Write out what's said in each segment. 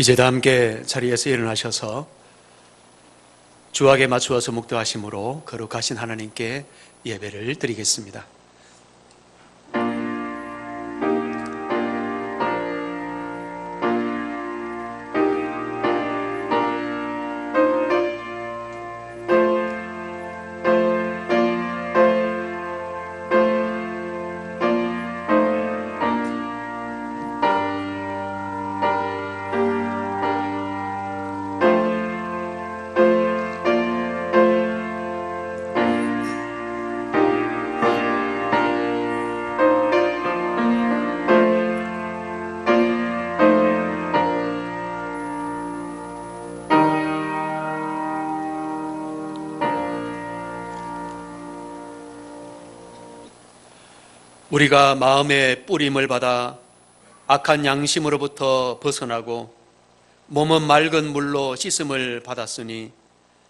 이제 다 함께 자리에서 일어나셔서 주악에 맞추어서 묵도하심으로 거룩하신 하나님께 예배를 드리겠습니다. 우리가 마음의 뿌림을 받아 악한 양심으로부터 벗어나고 몸은 맑은 물로 씻음을 받았으니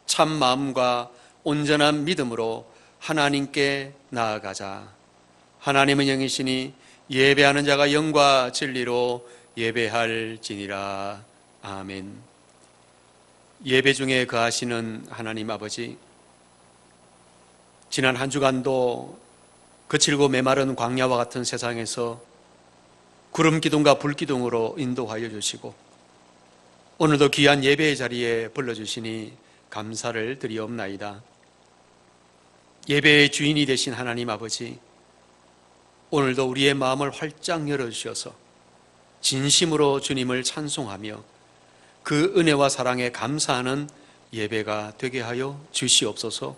참 마음과 온전한 믿음으로 하나님께 나아가자. 하나님은 영이시니 예배하는 자가 영과 진리로 예배할지니라. 아멘. 예배 중에 거하시는 하나님 아버지, 지난 한 주간도 거칠고 메마른 광야와 같은 세상에서 구름 기둥과 불 기둥으로 인도하여 주시고 오늘도 귀한 예배의 자리에 불러주시니 감사를 드리옵나이다. 예배의 주인이 되신 하나님 아버지, 오늘도 우리의 마음을 활짝 열어주셔서 진심으로 주님을 찬송하며 그 은혜와 사랑에 감사하는 예배가 되게 하여 주시옵소서.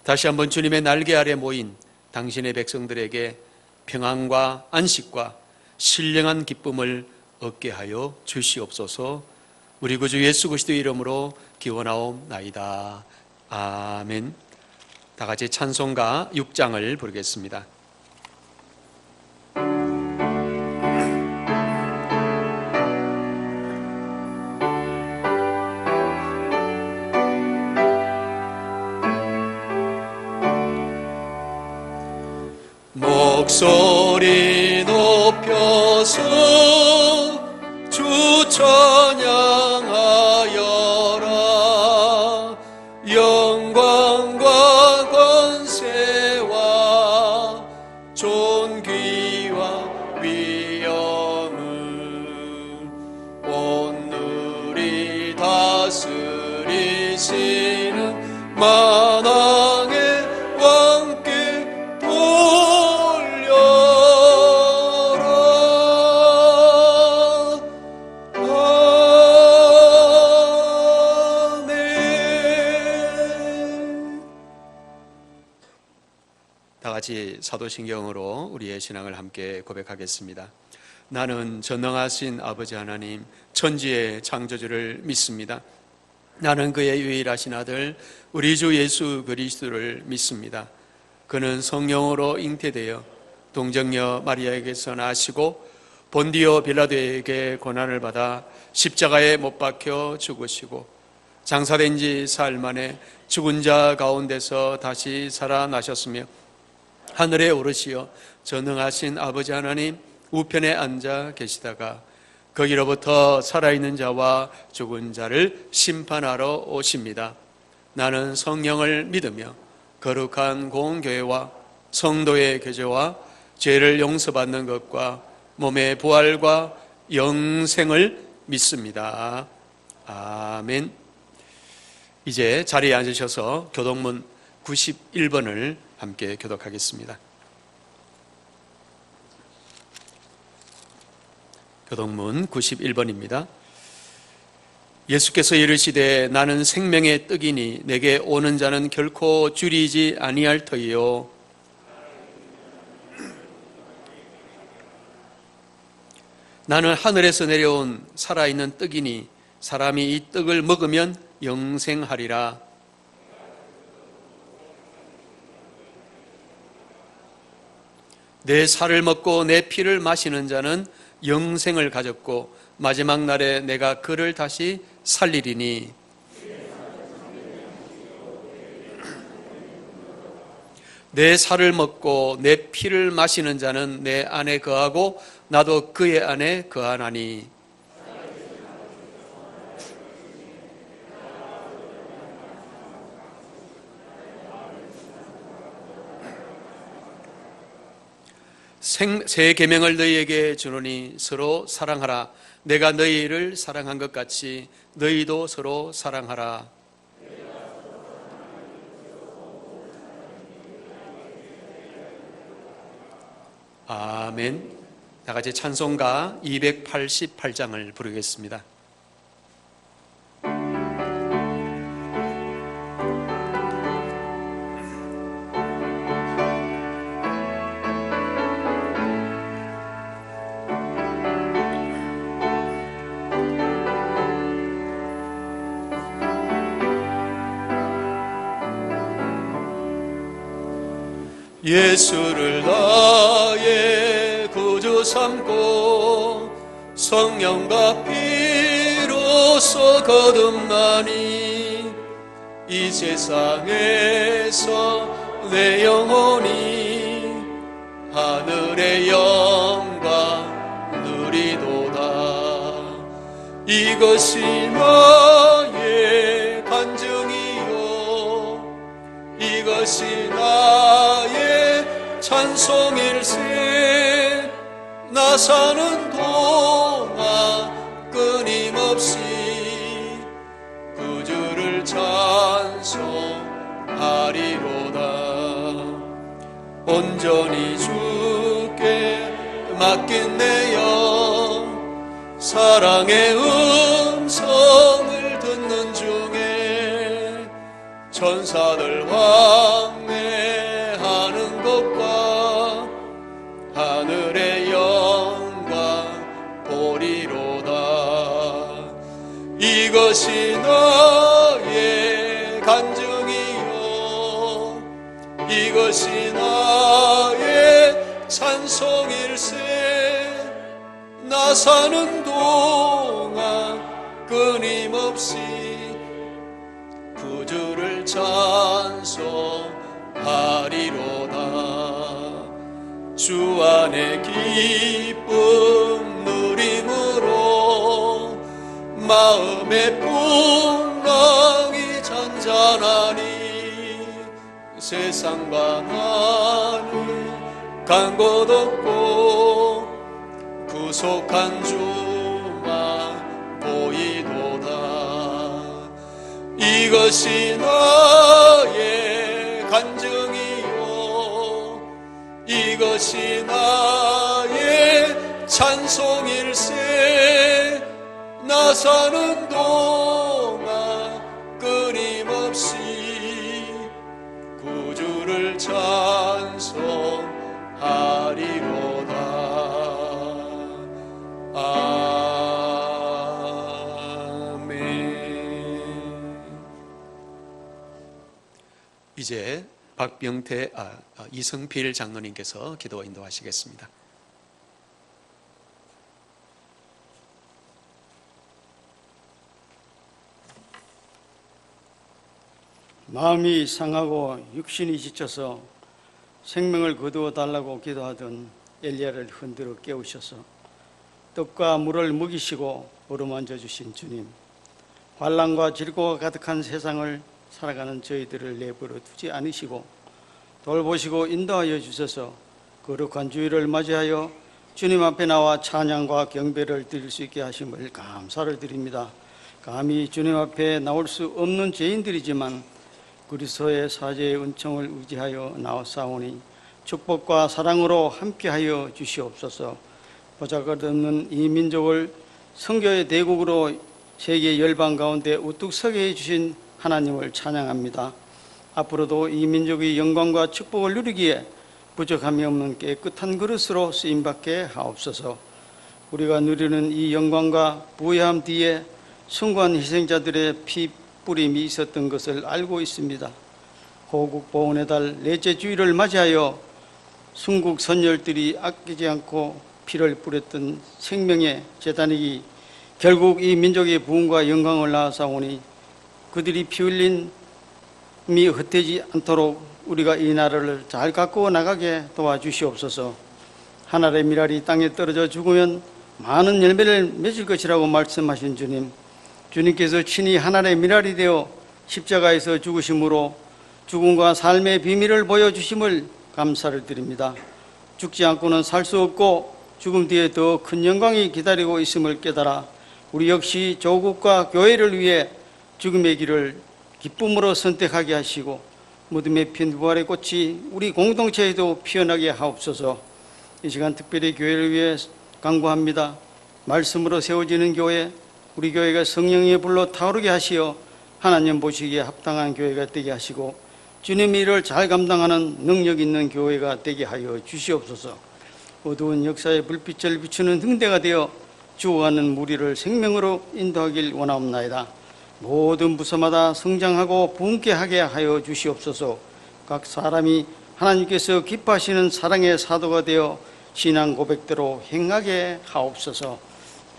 다시 한번 주님의 날개 아래 모인 당신의 백성들에게 평안과 안식과 신령한 기쁨을 얻게 하여 주시옵소서. 우리 구주 예수 그리스도의 이름으로 기원하옵나이다. 아멘. 다 같이 찬송가 6장을 부르겠습니다. 목소리 높여서 주 찬양하여라. 영광과 권세와 존귀와 위엄을 온누리 다스리시는 만왕의 왕께 같이 사도신경으로 우리의 신앙을 함께 고백하겠습니다. 나는 전능하신 아버지 하나님 천지의 창조주를 믿습니다. 나는 그의 유일하신 아들 우리 주 예수 그리스도를 믿습니다. 그는 성령으로 잉태되어 동정녀 마리아에게서 나시고 본디오 빌라도에게 고난을 받아 십자가에 못 박혀 죽으시고 장사된 지 사흘 만에 죽은 자 가운데서 다시 살아나셨으며 하늘에 오르시어 전능하신 아버지 하나님 우편에 앉아 계시다가 거기로부터 살아있는 자와 죽은 자를 심판하러 오십니다. 나는 성령을 믿으며 거룩한 공교회와 성도의 교제와 죄를 용서받는 것과 몸의 부활과 영생을 믿습니다. 아멘. 이제 자리에 앉으셔서 교독문 91번을 함께 교독하겠습니다. 교독문 91번입니다. 예수께서 이르시되 나는 생명의 떡이니 내게 오는 자는 결코 줄이지 아니할 터이요 나는 하늘에서 내려온 살아있는 떡이니 사람이 이 떡을 먹으면 영생하리라. 내 살을 먹고 내 피를 마시는 자는 영생을 가졌고 마지막 날에 내가 그를 다시 살리리니 내 살을 먹고 내 피를 마시는 자는 내 안에 거하고 나도 그의 안에 거하나니 새 계명을 너희에게 주노니 서로 사랑하라. 내가 너희를 사랑한 것 같이 너희도 서로 사랑하라. 아멘. 다 같이 찬송가 288장을 부르겠습니다. 예수를 나의 구주 삼고 성령과 피로써 거듭나니 이 세상에서 내 영혼이 하늘의 영광 누리도다. 이것이 나의 간증이요 이것이 나의 찬송일세. 나 사는 동안 끊임없이 구주를 찬송하리로다. 온전히 주께 맡긴 내 영 사랑의 음성을 듣는 중에 천사들 왕래하는 것과 하늘의 영광 보리로다. 이것이 나의 간증이요 이것이 나의 찬송일세. 나 사는 동안 끊임없이 구주를 찬송하리로다. 주 안에 기쁨 누림으로 마음의 풍랑이 잔잔하니 세상과 나는 간 곳 없고 구속한 주만 보이도다. 이것이 나의 간증이요 이것이 나의 찬송일세. 나 사는 동안 끊임없이 구주를 찬송하리로다. 이제 박병태 이성필 장로님께서 기도 인도하시겠습니다. 마음이 상하고 육신이 지쳐서 생명을 거두어 달라고 기도하던 엘리야를 흔들어 깨우셔서 떡과 물을 먹이시고 어루만져 주신 주님, 환난과 질고가 가득한 세상을 살아가는 저희들을 내버려 두지 않으시고 돌보시고 인도하여 주셔서 거룩한 주일을 맞이하여 주님 앞에 나와 찬양과 경배를 드릴 수 있게 하심을 감사를 드립니다. 감히 주님 앞에 나올 수 없는 죄인들이지만 그리스도의 사죄의 은총을 의지하여 나왔사오니 축복과 사랑으로 함께하여 주시옵소서. 보잘것없는 이 민족을 선교의 대국으로 세계 열방 가운데 우뚝 서게 해주신 하나님을 찬양합니다. 앞으로도 이 민족의 영광과 축복을 누리기에 부족함이 없는 깨끗한 그릇으로 쓰임받게 하옵소서. 우리가 누리는 이 영광과 부유함 뒤에 숭고한 희생자들의 피 뿌림이 있었던 것을 알고 있습니다. 호국 보훈의 달 넷째 주일을 맞이하여 순국 선열들이 아끼지 않고 피를 뿌렸던 생명의 제단이 결국 이 민족의 부흥과 영광을 낳아사오니 그들이 피 흘린 미 흩어지지 않도록 우리가 이 나라를 잘 가꾸어 나가게 도와주시옵소서. 하늘의 밀알이 땅에 떨어져 죽으면 많은 열매를 맺을 것이라고 말씀하신 주님, 주님께서 친히 하늘의 밀알이 되어 십자가에서 죽으심으로 죽음과 삶의 비밀을 보여주심을 감사를 드립니다. 죽지 않고는 살 수 없고 죽음 뒤에 더 큰 영광이 기다리고 있음을 깨달아 우리 역시 조국과 교회를 위해 죽음의 길을 기쁨으로 선택하게 하시고 무덤에 핀 부활의 꽃이 우리 공동체에도 피어나게 하옵소서. 이 시간 특별히 교회를 위해 간구합니다. 말씀으로 세워지는 교회, 우리 교회가 성령의 불로 타오르게 하시어 하나님 보시기에 합당한 교회가 되게 하시고 주님의 일을 잘 감당하는 능력 있는 교회가 되게 하여 주시옵소서. 어두운 역사의 불빛을 비추는 등대가 되어 죽어가는 무리를 생명으로 인도하길 원하옵나이다. 모든 부서마다 성장하고 부흥케 하게 하여 주시옵소서. 각 사람이 하나님께서 기뻐하시는 사랑의 사도가 되어 신앙 고백대로 행하게 하옵소서.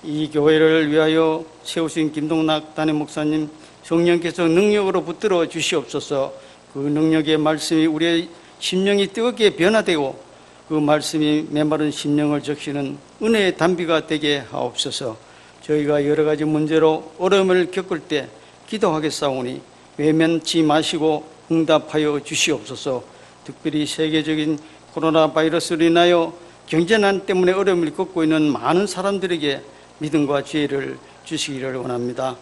이 교회를 위하여 세우신 김동락 담임 목사님, 성령께서 능력으로 붙들어 주시옵소서. 그 능력의 말씀이 우리의 심령이 뜨겁게 변화되고 그 말씀이 메마른 심령을 적시는 은혜의 단비가 되게 하옵소서. 저희가 여러 가지 문제로 어려움을 겪을 때 기도하겠사오니 외면치 마시고 응답하여 주시옵소서. 특별히 세계적인 코로나 바이러스로 인하여 경제난 때문에 어려움을 겪고 있는 많은 사람들에게 믿음과 지혜를 주시기를 원합니다.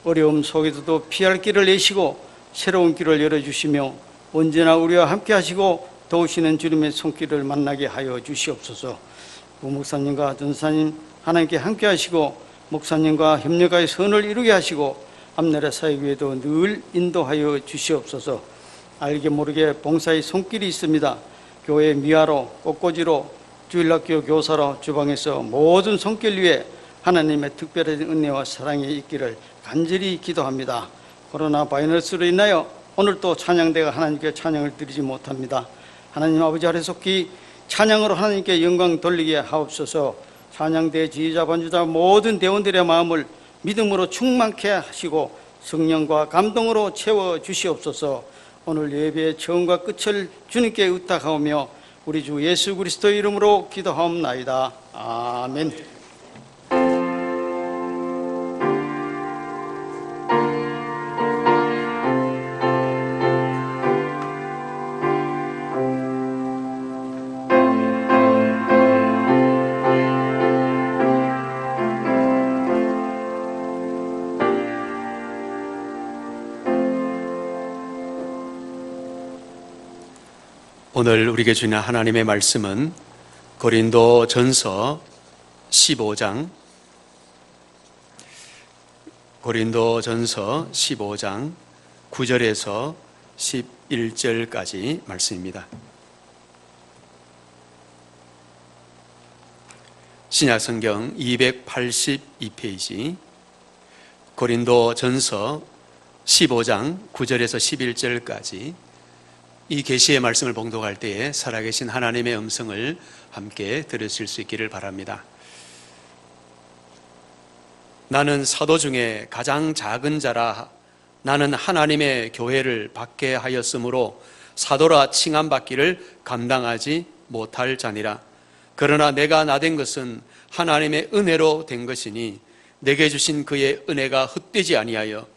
어려움 속에서도 피할 길을 내시고 새로운 길을 열어주시며 언제나 우리와 함께 하시고 도우시는 주님의 손길을 만나게 하여 주시옵소서. 부목사님과 전사님 하나님께 함께 하시고 목사님과 협력하여 선을 이루게 하시고 앞나라 사역에도 늘 인도하여 주시옵소서. 알게 모르게 봉사의 손길이 있습니다. 교회 미화로 꽃꽂이로 주일학교 교사로 주방에서 모든 손길 위에 하나님의 특별한 은혜와 사랑이 있기를 간절히 기도합니다. 코로나 바이러스로 인하여 오늘 또 찬양대가 하나님께 찬양을 드리지 못합니다. 하나님 아버지 아래 속히 찬양으로 하나님께 영광 돌리게 하옵소서. 찬양대 지휘자 반주자 모든 대원들의 마음을 믿음으로 충만케 하시고 성령과 감동으로 채워 주시옵소서. 오늘 예배의 처음과 끝을 주님께 의탁하오며 우리 주 예수 그리스도의 이름으로 기도하옵나이다. 아멘. 오늘 우리에게 주는 하나님의 말씀은 고린도전서 15장 9절에서 11절까지 말씀입니다. 신약성경 282페이지 고린도전서 15장 9절에서 11절까지 이 계시의 말씀을 봉독할 때에 살아계신 하나님의 음성을 함께 들으실 수 있기를 바랍니다. 나는 사도 중에 가장 작은 자라. 나는 하나님의 교회를 받게 하였으므로 사도라 칭함받기를 감당하지 못할 자니라. 그러나 내가 나된 것은 하나님의 은혜로 된 것이니 내게 주신 그의 은혜가 헛되지 아니하여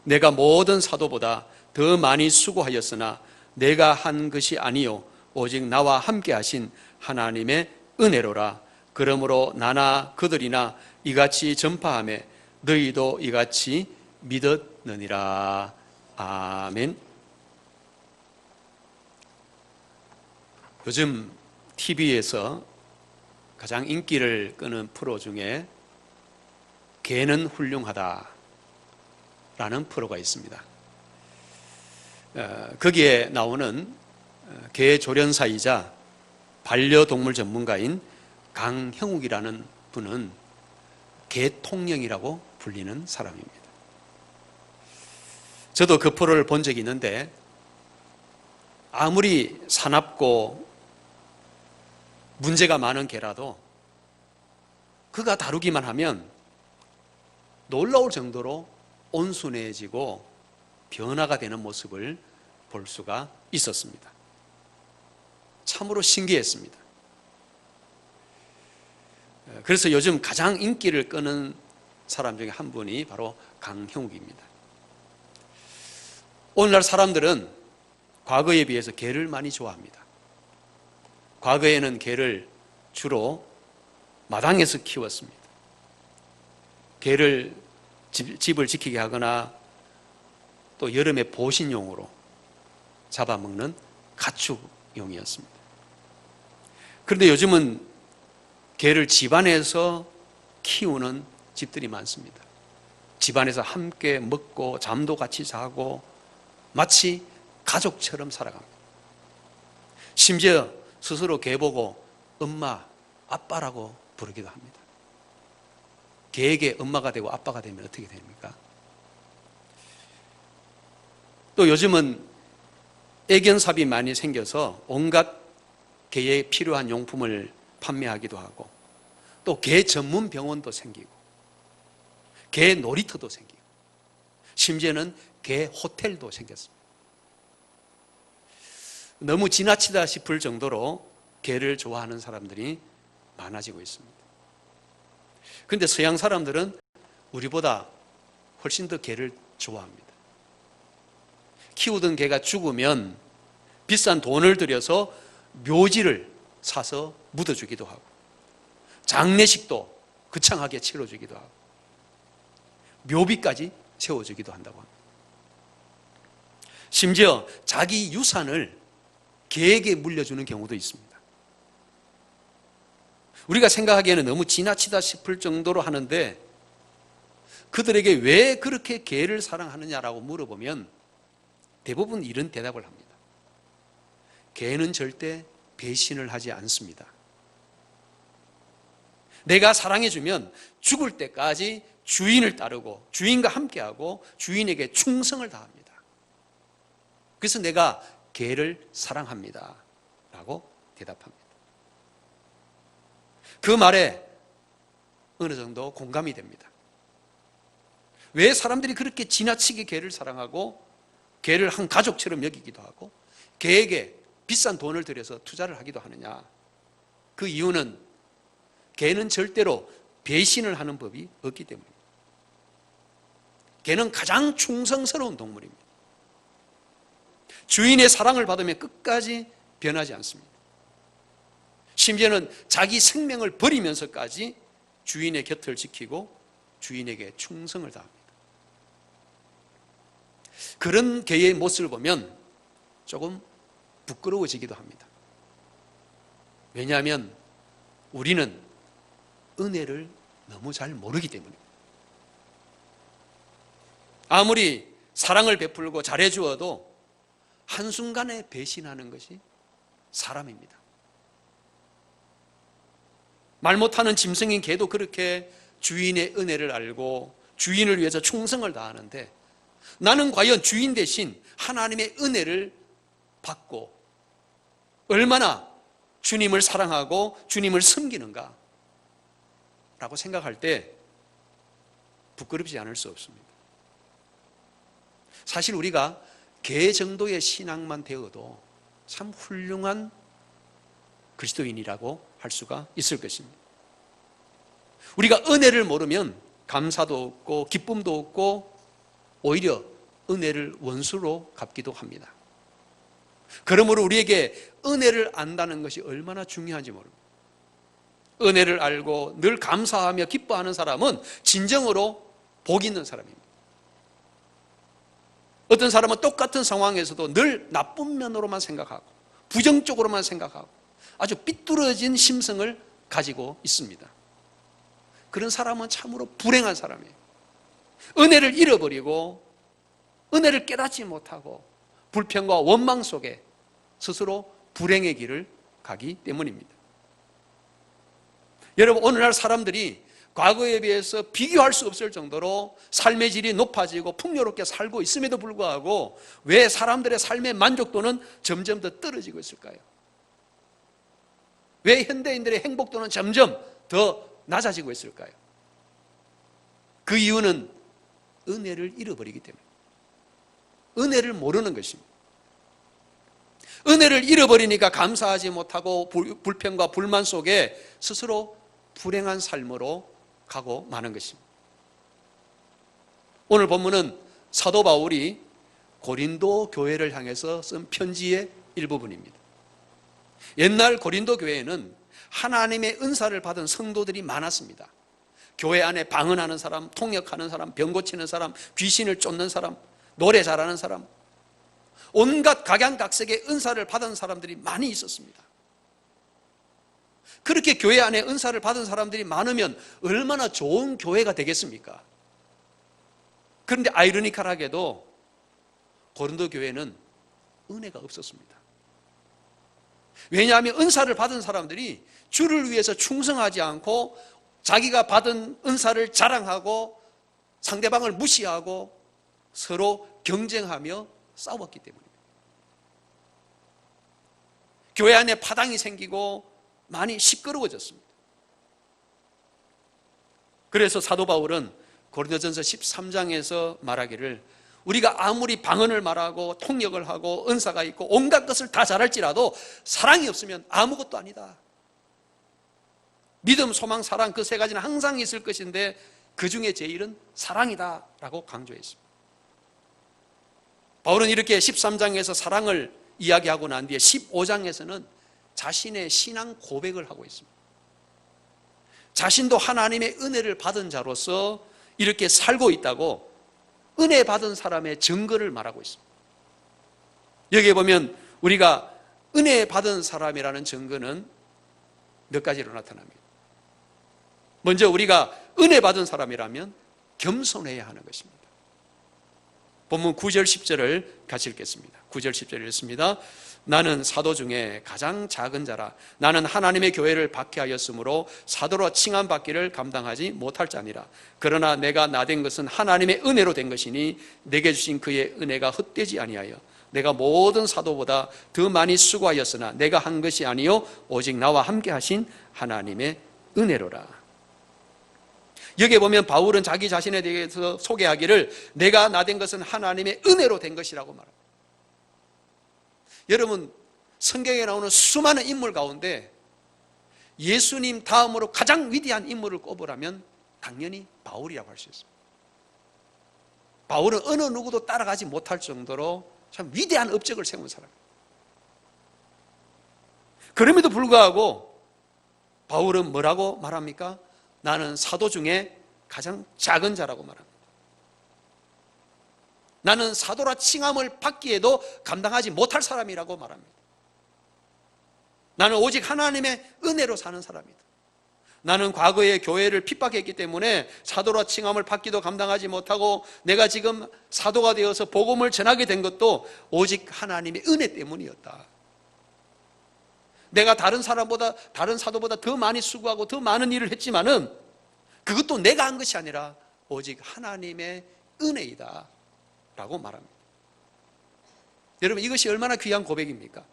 내가 모든 사도보다 더 많이 수고하였으나 내가 한 것이 아니요 오직 나와 함께 하신 하나님의 은혜로라. 그러므로 나나 그들이나 이같이 전파하매 너희도 이같이 믿었느니라. 아멘. 요즘 TV에서 가장 인기를 끄는 프로 중에 개는 훌륭하다 라는 프로가 있습니다. 거기에 나오는 개 조련사이자 반려동물 전문가인 강형욱이라는 분은 개통령이라고 불리는 사람입니다. 저도 그 프로를 본 적이 있는데 아무리 사납고 문제가 많은 개라도 그가 다루기만 하면 놀라울 정도로 온순해지고 변화가 되는 모습을 볼 수가 있었습니다. 참으로 신기했습니다. 그래서 요즘 가장 인기를 끄는 사람 중에 한 분이 바로 강형욱입니다. 오늘날 사람들은 과거에 비해서 개를 많이 좋아합니다. 과거에는 개를 주로 마당에서 키웠습니다. 개를 집을 지키게 하거나 또 여름에 보신용으로 잡아먹는 가축용이었습니다. 그런데 요즘은 개를 집안에서 키우는 집들이 많습니다. 집안에서 함께 먹고 잠도 같이 자고 마치 가족처럼 살아갑니다. 심지어 스스로 개 보고 엄마, 아빠라고 부르기도 합니다. 개에게 엄마가 되고 아빠가 되면 어떻게 됩니까? 또 요즘은 애견삽이 많이 생겨서 온갖 개에 필요한 용품을 판매하기도 하고 또 개 전문 병원도 생기고 개 놀이터도 생기고 심지어는 개 호텔도 생겼습니다. 너무 지나치다 싶을 정도로 개를 좋아하는 사람들이 많아지고 있습니다. 그런데 서양 사람들은 우리보다 훨씬 더 개를 좋아합니다. 키우던 개가 죽으면 비싼 돈을 들여서 묘지를 사서 묻어주기도 하고 장례식도 거창하게 치러주기도 하고 묘비까지 세워주기도 한다고 합니다. 심지어 자기 유산을 개에게 물려주는 경우도 있습니다. 우리가 생각하기에는 너무 지나치다 싶을 정도로 하는데 그들에게 왜 그렇게 개를 사랑하느냐라고 물어보면 대부분 이런 대답을 합니다. 개는 절대 배신을 하지 않습니다. 내가 사랑해주면 죽을 때까지 주인을 따르고 주인과 함께하고 주인에게 충성을 다합니다. 그래서 내가 개를 사랑합니다 라고 대답합니다. 그 말에 어느 정도 공감이 됩니다. 왜 사람들이 그렇게 지나치게 개를 사랑하고 개를 한 가족처럼 여기기도 하고 개에게 비싼 돈을 들여서 투자를 하기도 하느냐? 그 이유는 개는 절대로 배신을 하는 법이 없기 때문입니다. 개는 가장 충성스러운 동물입니다. 주인의 사랑을 받으면 끝까지 변하지 않습니다. 심지어는 자기 생명을 버리면서까지 주인의 곁을 지키고 주인에게 충성을 다합니다. 그런 개의 모습을 보면 조금 부끄러워지기도 합니다. 왜냐하면 우리는 은혜를 너무 잘 모르기 때문입니다. 아무리 사랑을 베풀고 잘해주어도 한순간에 배신하는 것이 사람입니다. 말 못하는 짐승인 개도 그렇게 주인의 은혜를 알고 주인을 위해서 충성을 다하는데 나는 과연 주인 대신 하나님의 은혜를 받고 얼마나 주님을 사랑하고 주님을 섬기는가 라고 생각할 때 부끄럽지 않을 수 없습니다. 사실 우리가 개 정도의 신앙만 되어도 참 훌륭한 그리스도인이라고 할 수가 있을 것입니다. 우리가 은혜를 모르면 감사도 없고 기쁨도 없고 오히려 은혜를 원수로 갚기도 합니다. 그러므로 우리에게 은혜를 안다는 것이 얼마나 중요한지 모릅니다. 은혜를 알고 늘 감사하며 기뻐하는 사람은 진정으로 복 있는 사람입니다. 어떤 사람은 똑같은 상황에서도 늘 나쁜 면으로만 생각하고 부정적으로만 생각하고 아주 삐뚤어진 심성을 가지고 있습니다. 그런 사람은 참으로 불행한 사람이에요. 은혜를 잃어버리고 은혜를 깨닫지 못하고 불평과 원망 속에 스스로 불행의 길을 가기 때문입니다. 여러분, 오늘날 사람들이 과거에 비해서 비교할 수 없을 정도로 삶의 질이 높아지고 풍요롭게 살고 있음에도 불구하고 왜 사람들의 삶의 만족도는 점점 더 떨어지고 있을까요? 왜 현대인들의 행복도는 점점 더 낮아지고 있을까요? 그 이유는 은혜를 잃어버리기 때문에 은혜를 모르는 것입니다. 은혜를 잃어버리니까 감사하지 못하고 불평과 불만 속에 스스로 불행한 삶으로 가고 마는 것입니다. 오늘 본문은 사도 바울이 고린도 교회를 향해서 쓴 편지의 일부분입니다. 옛날 고린도 교회에는 하나님의 은사를 받은 성도들이 많았습니다. 교회 안에 방언하는 사람, 통역하는 사람, 병 고치는 사람, 귀신을 쫓는 사람, 노래 잘하는 사람, 온갖 각양각색의 은사를 받은 사람들이 많이 있었습니다. 그렇게 교회 안에 은사를 받은 사람들이 많으면 얼마나 좋은 교회가 되겠습니까? 그런데 아이러니컬하게도 고린도 교회는 은혜가 없었습니다. 왜냐하면 은사를 받은 사람들이 주를 위해서 충성하지 않고 자기가 받은 은사를 자랑하고 상대방을 무시하고 서로 경쟁하며 싸웠기 때문입니다. 교회 안에 파당이 생기고 많이 시끄러워졌습니다. 그래서 사도 바울은 고린도전서 13장에서 말하기를 우리가 아무리 방언을 말하고 통역을 하고 은사가 있고 온갖 것을 다 잘할지라도 사랑이 없으면 아무것도 아니다. 믿음, 소망, 사랑 그 세 가지는 항상 있을 것인데 그 중에 제일은 사랑이다 라고 강조했습니다. 바울은 이렇게 13장에서 사랑을 이야기하고 난 뒤에 15장에서는 자신의 신앙 고백을 하고 있습니다. 자신도 하나님의 은혜를 받은 자로서 이렇게 살고 있다고 은혜 받은 사람의 증거를 말하고 있습니다. 여기에 보면 우리가 은혜 받은 사람이라는 증거는 몇 가지로 나타납니다. 먼저 우리가 은혜 받은 사람이라면 겸손해야 하는 것입니다. 본문 9절 10절을 같이 읽겠습니다. 9절 10절 읽습니다. 나는 사도 중에 가장 작은 자라. 나는 하나님의 교회를 박해하였으므로 사도로 칭함받기를 감당하지 못할 자니라. 그러나 내가 나된 것은 하나님의 은혜로 된 것이니 내게 주신 그의 은혜가 헛되지 아니하여 내가 모든 사도보다 더 많이 수고하였으나 내가 한 것이 아니요 오직 나와 함께 하신 하나님의 은혜로라. 여기에 보면 바울은 자기 자신에 대해서 소개하기를 내가 나된 것은 하나님의 은혜로 된 것이라고 말합니다. 여러분, 성경에 나오는 수많은 인물 가운데 예수님 다음으로 가장 위대한 인물을 꼽으라면 당연히 바울이라고 할 수 있습니다. 바울은 어느 누구도 따라가지 못할 정도로 참 위대한 업적을 세운 사람입니다. 그럼에도 불구하고 바울은 뭐라고 말합니까? 나는 사도 중에 가장 작은 자라고 말합니다. 나는 사도라 칭함을 받기에도 감당하지 못할 사람이라고 말합니다. 나는 오직 하나님의 은혜로 사는 사람이다. 나는 과거에 교회를 핍박했기 때문에 사도라 칭함을 받기도 감당하지 못하고 내가 지금 사도가 되어서 복음을 전하게 된 것도 오직 하나님의 은혜 때문이었다. 내가 다른 사람보다, 다른 사도보다 더 많이 수고하고 더 많은 일을 했지만은 그것도 내가 한 것이 아니라 오직 하나님의 은혜이다 라고 말합니다. 여러분, 이것이 얼마나 귀한 고백입니까?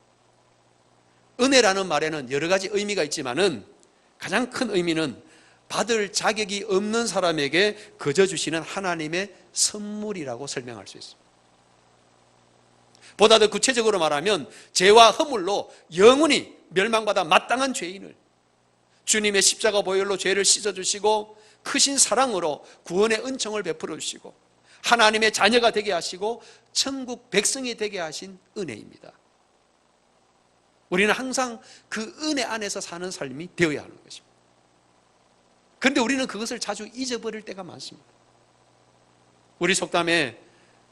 은혜라는 말에는 여러 가지 의미가 있지만은 가장 큰 의미는 받을 자격이 없는 사람에게 거저 주시는 하나님의 선물이라고 설명할 수 있습니다. 보다 더 구체적으로 말하면 죄와 허물로 영원히 멸망받아 마땅한 죄인을 주님의 십자가 보혈로 죄를 씻어주시고 크신 사랑으로 구원의 은총을 베풀어 주시고 하나님의 자녀가 되게 하시고 천국 백성이 되게 하신 은혜입니다. 우리는 항상 그 은혜 안에서 사는 삶이 되어야 하는 것입니다. 그런데 우리는 그것을 자주 잊어버릴 때가 많습니다. 우리 속담에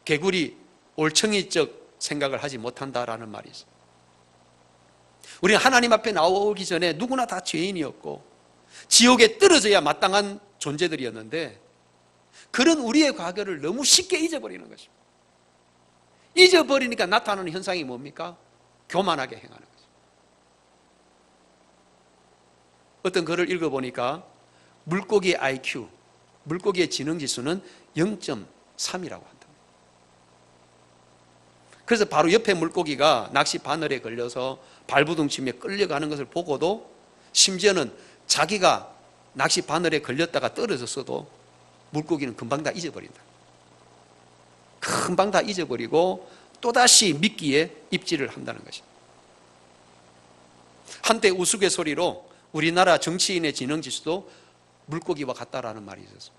개구리 올챙이적 생각을 하지 못한다라는 말이 있어요. 우리는 하나님 앞에 나오기 전에 누구나 다 죄인이었고 지옥에 떨어져야 마땅한 존재들이었는데 그런 우리의 과거를 너무 쉽게 잊어버리는 것입니다. 잊어버리니까 나타나는 현상이 뭡니까? 교만하게 행하는 거죠. 어떤 글을 읽어보니까 물고기의 IQ, 물고기의 지능지수는 0.3이라고 한다. 그래서 바로 옆에 물고기가 낚시 바늘에 걸려서 발부둥치며 끌려가는 것을 보고도 심지어는 자기가 낚시 바늘에 걸렸다가 떨어졌어도 물고기는 금방 다 잊어버린다. 금방 다 잊어버리고 또다시 미끼에 입질을 한다는 것입니다. 한때 우스갯소리로 우리나라 정치인의 지능지수도 물고기와 같다라는 말이 있었습니다.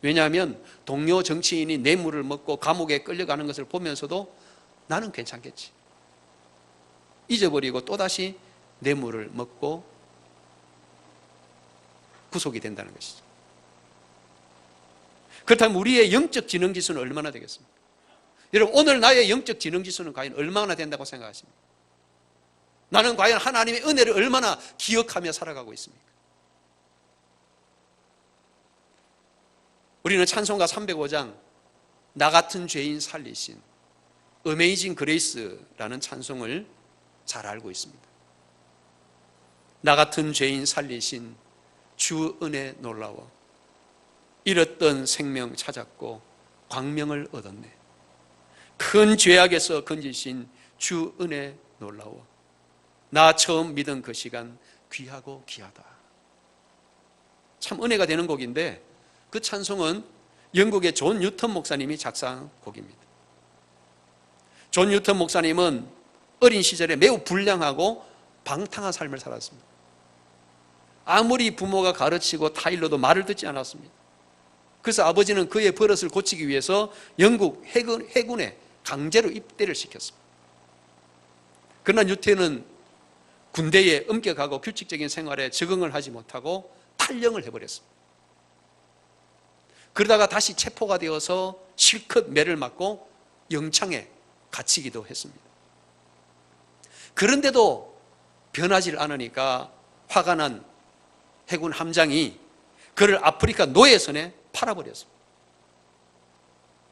왜냐하면 동료 정치인이 뇌물을 먹고 감옥에 끌려가는 것을 보면서도 나는 괜찮겠지. 잊어버리고 또다시 뇌물을 먹고 구속이 된다는 것이죠. 그렇다면 우리의 영적 지능 지수는 얼마나 되겠습니까? 여러분, 오늘 나의 영적 지능 지수는 과연 얼마나 된다고 생각하십니까? 나는 과연 하나님의 은혜를 얼마나 기억하며 살아가고 있습니까? 우리는 찬송가 305장 나 같은 죄인 살리신 어메이징 그레이스라는 찬송을 잘 알고 있습니다. 나 같은 죄인 살리신 주 은혜 놀라워 잃었던 생명 찾았고 광명을 얻었네. 큰 죄악에서 건지신 주 은혜 놀라워 나 처음 믿은 그 시간 귀하고 귀하다. 참 은혜가 되는 곡인데 그 찬송은 영국의 존 뉴턴 목사님이 작사한 곡입니다. 존 뉴턴 목사님은 어린 시절에 매우 불량하고 방탕한 삶을 살았습니다. 아무리 부모가 가르치고 타일러도 말을 듣지 않았습니다. 그래서 아버지는 그의 버릇을 고치기 위해서 영국 해군에 강제로 입대를 시켰습니다. 그러나 뉴턴은 군대에 엄격하고 규칙적인 생활에 적응을 하지 못하고 탈영을 해버렸습니다. 그러다가 다시 체포가 되어서 실컷 매를 맞고 영창에 갇히기도 했습니다. 그런데도 변하질 않으니까 화가 난 해군 함장이 그를 아프리카 노예선에 팔아버렸습니다.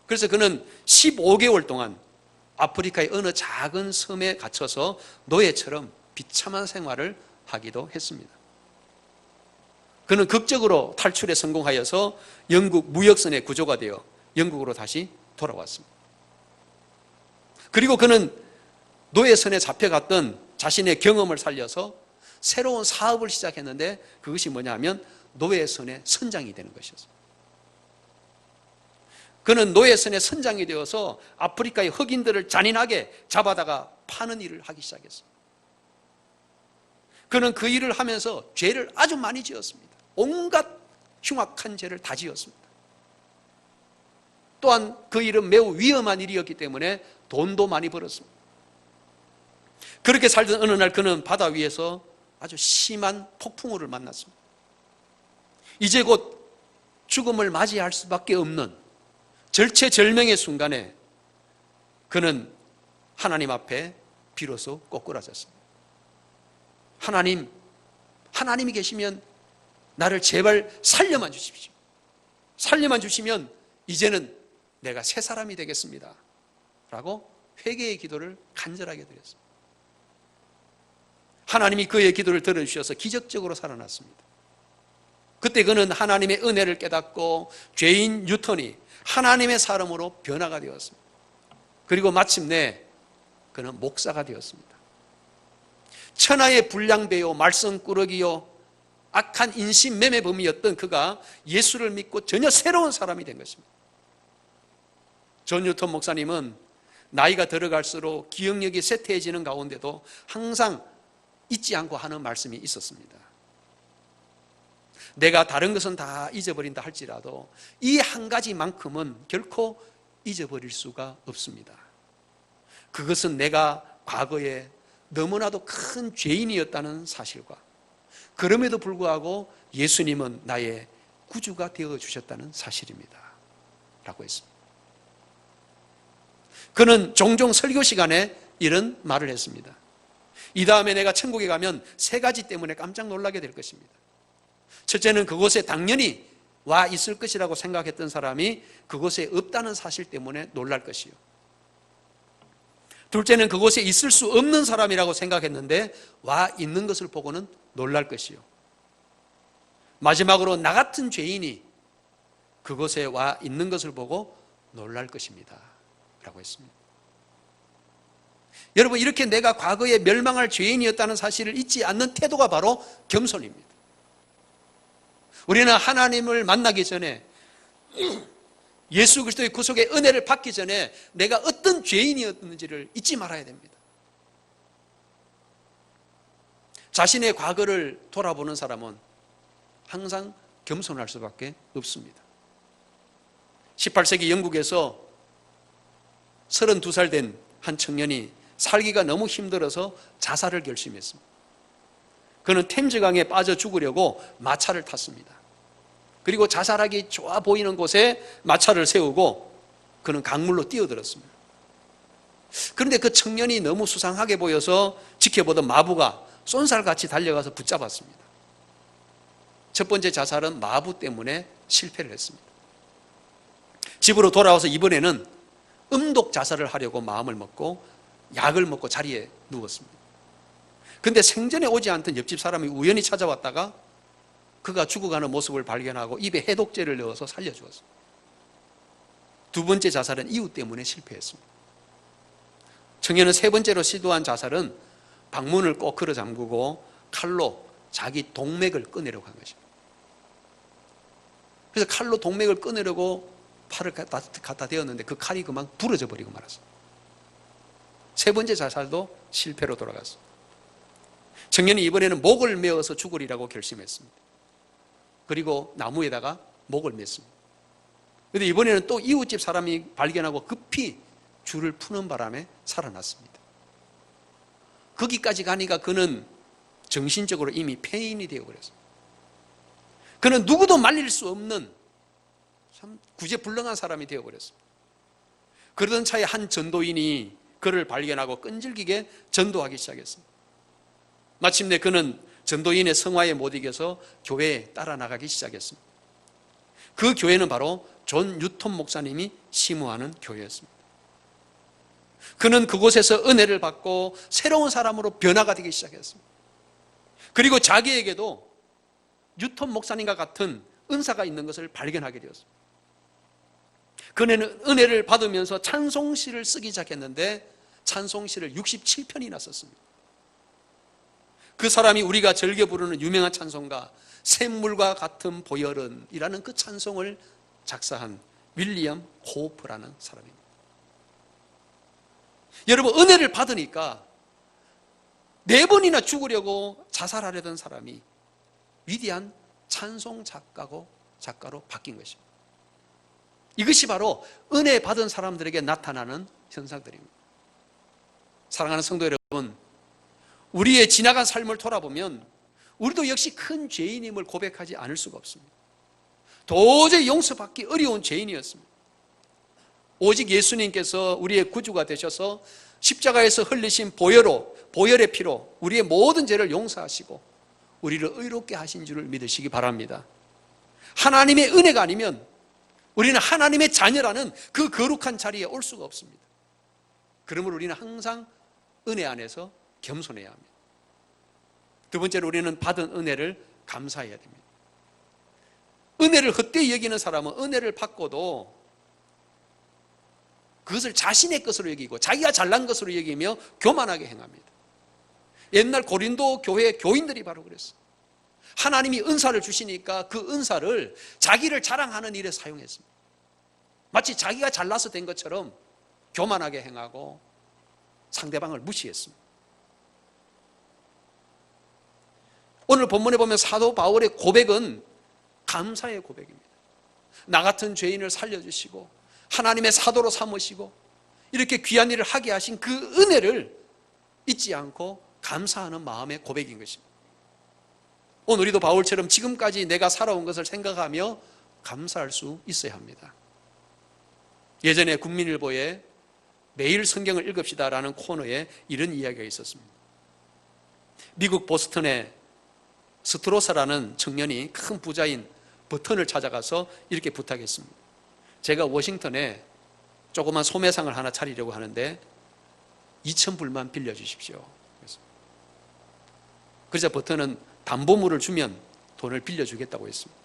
그래서 그는 15개월 동안 아프리카의 어느 작은 섬에 갇혀서 노예처럼 비참한 생활을 하기도 했습니다. 그는 극적으로 탈출에 성공하여서 영국 무역선에 구조가 되어 영국으로 다시 돌아왔습니다. 그리고 그는 노예선에 잡혀갔던 자신의 경험을 살려서 새로운 사업을 시작했는데 그것이 뭐냐면 노예선의 선장이 되는 것이었습니다. 그는 노예선의 선장이 되어서 아프리카의 흑인들을 잔인하게 잡아다가 파는 일을 하기 시작했습니다. 그는 그 일을 하면서 죄를 아주 많이 지었습니다. 온갖 흉악한 죄를 다 지었습니다. 또한 그 일은 매우 위험한 일이었기 때문에 돈도 많이 벌었습니다. 그렇게 살던 어느 날 그는 바다 위에서 아주 심한 폭풍우를 만났습니다. 이제 곧 죽음을 맞이할 수밖에 없는 절체절명의 순간에 그는 하나님 앞에 비로소 꼬꾸라졌습니다. 하나님이 계시면 나를 제발 살려만 주십시오. 살려만 주시면 이제는 내가 새 사람이 되겠습니다. 라고 회개의 기도를 간절하게 드렸습니다. 하나님이 그의 기도를 들어주셔서 기적적으로 살아났습니다. 그때 그는 하나님의 은혜를 깨닫고 죄인 뉴턴이 하나님의 사람으로 변화가 되었습니다. 그리고 마침내 그는 목사가 되었습니다. 천하의 불량배요 말썽꾸러기요 악한 인신매매범이었던 그가 예수를 믿고 전혀 새로운 사람이 된 것입니다. 존 뉴턴 목사님은 나이가 들어갈수록 기억력이 쇠퇴해지는 가운데도 항상 잊지 않고 하는 말씀이 있었습니다. 내가 다른 것은 다 잊어버린다 할지라도 이 한 가지만큼은 결코 잊어버릴 수가 없습니다. 그것은 내가 과거에 너무나도 큰 죄인이었다는 사실과 그럼에도 불구하고 예수님은 나의 구주가 되어주셨다는 사실입니다. 라고 했습니다. 그는 종종 설교 시간에 이런 말을 했습니다. 이 다음에 내가 천국에 가면 세 가지 때문에 깜짝 놀라게 될 것입니다. 첫째는 그곳에 당연히 와 있을 것이라고 생각했던 사람이 그곳에 없다는 사실 때문에 놀랄 것이요. 둘째는 그곳에 있을 수 없는 사람이라고 생각했는데 와 있는 것을 보고는 놀랄 것이요. 마지막으로 나 같은 죄인이 그곳에 와 있는 것을 보고 놀랄 것입니다. 라고 했습니다. 여러분, 이렇게 내가 과거에 멸망할 죄인이었다는 사실을 잊지 않는 태도가 바로 겸손입니다. 우리는 하나님을 만나기 전에 예수 그리스도의 구속의 은혜를 받기 전에 내가 어떤 죄인이었는지를 잊지 말아야 됩니다. 자신의 과거를 돌아보는 사람은 항상 겸손할 수밖에 없습니다. 18세기 영국에서 32살 된 한 청년이 살기가 너무 힘들어서 자살을 결심했습니다. 그는 템즈강에 빠져 죽으려고 마차를 탔습니다. 그리고 자살하기 좋아 보이는 곳에 마차를 세우고 그는 강물로 뛰어들었습니다. 그런데 그 청년이 너무 수상하게 보여서 지켜보던 마부가 쏜살같이 달려가서 붙잡았습니다. 첫 번째 자살은 마부 때문에 실패를 했습니다. 집으로 돌아와서 이번에는 음독 자살을 하려고 마음을 먹고 약을 먹고 자리에 누웠습니다. 그런데 생전에 오지 않던 옆집 사람이 우연히 찾아왔다가 그가 죽어가는 모습을 발견하고 입에 해독제를 넣어서 살려주었습니다. 두 번째 자살은 이유 때문에 실패했습니다. 청년은 세 번째로 시도한 자살은 방문을 꼭 걸어 잠그고 칼로 자기 동맥을 꺼내려고 한 것입니다. 그래서 칼로 동맥을 꺼내려고 팔을 갖다 대었는데 그 칼이 그만 부러져 버리고 말았습니다. 세 번째 자살도 실패로 돌아갔습니다. 청년이 이번에는 목을 메어서 죽으리라고 결심했습니다. 그리고 나무에다가 목을 맸습니다. 그런데 이번에는 또 이웃집 사람이 발견하고 급히 줄을 푸는 바람에 살아났습니다. 거기까지 가니까 그는 정신적으로 이미 폐인이 되어버렸습니다. 그는 누구도 말릴 수 없는 참 구제불능한 사람이 되어버렸습니다. 그러던 차에 한 전도인이 그를 발견하고 끈질기게 전도하기 시작했습니다. 마침내 그는 전도인의 성화에 못 이겨서 교회에 따라 나가기 시작했습니다. 그 교회는 바로 존 뉴턴 목사님이 심우하는 교회였습니다. 그는 그곳에서 은혜를 받고 새로운 사람으로 변화가 되기 시작했습니다. 그리고 자기에게도 뉴턴 목사님과 같은 은사가 있는 것을 발견하게 되었습니다. 그는 은혜를 받으면서 찬송시를 쓰기 시작했는데 찬송시를 67편이나 썼습니다. 그 사람이 우리가 즐겨 부르는 유명한 찬송가 샘물과 같은 보혈은이라는 그 찬송을 작사한 윌리엄 호프라는 사람입니다. 여러분, 은혜를 받으니까 4번이나 죽으려고 자살하려던 사람이 위대한 찬송 작가로 바뀐 것입니다. 이것이 바로 은혜 받은 사람들에게 나타나는 현상들입니다. 사랑하는 성도 여러분, 우리의 지나간 삶을 돌아보면 우리도 역시 큰 죄인임을 고백하지 않을 수가 없습니다. 도저히 용서받기 어려운 죄인이었습니다. 오직 예수님께서 우리의 구주가 되셔서 십자가에서 흘리신 보혈의 피로 우리의 모든 죄를 용서하시고 우리를 의롭게 하신 줄을 믿으시기 바랍니다. 하나님의 은혜가 아니면 우리는 하나님의 자녀라는 그 거룩한 자리에 올 수가 없습니다. 그러므로 우리는 항상 은혜 안에서 겸손해야 합니다. 두 번째로 우리는 받은 은혜를 감사해야 됩니다. 은혜를 헛되이 여기는 사람은 은혜를 받고도 그것을 자신의 것으로 여기고 자기가 잘난 것으로 여기며 교만하게 행합니다. 옛날 고린도 교회 교인들이 바로 그랬어요. 하나님이 은사를 주시니까 그 은사를 자기를 자랑하는 일에 사용했습니다. 마치 자기가 잘나서 된 것처럼 교만하게 행하고 상대방을 무시했습니다. 오늘 본문에 보면 사도 바울의 고백은 감사의 고백입니다. 나 같은 죄인을 살려주시고 하나님의 사도로 삼으시고 이렇게 귀한 일을 하게 하신 그 은혜를 잊지 않고 감사하는 마음의 고백인 것입니다. 오늘 우리도 바울처럼 지금까지 내가 살아온 것을 생각하며 감사할 수 있어야 합니다. 예전에 국민일보에 매일 성경을 읽읍시다라는 코너에 이런 이야기가 있었습니다. 미국 보스턴의 스트로사라는 청년이 큰 부자인 버튼을 찾아가서 이렇게 부탁했습니다. 제가 워싱턴에 조그만 소매상을 하나 차리려고 하는데 2,000불만 빌려주십시오. 그래서 버튼은 담보물을 주면 돈을 빌려주겠다고 했습니다.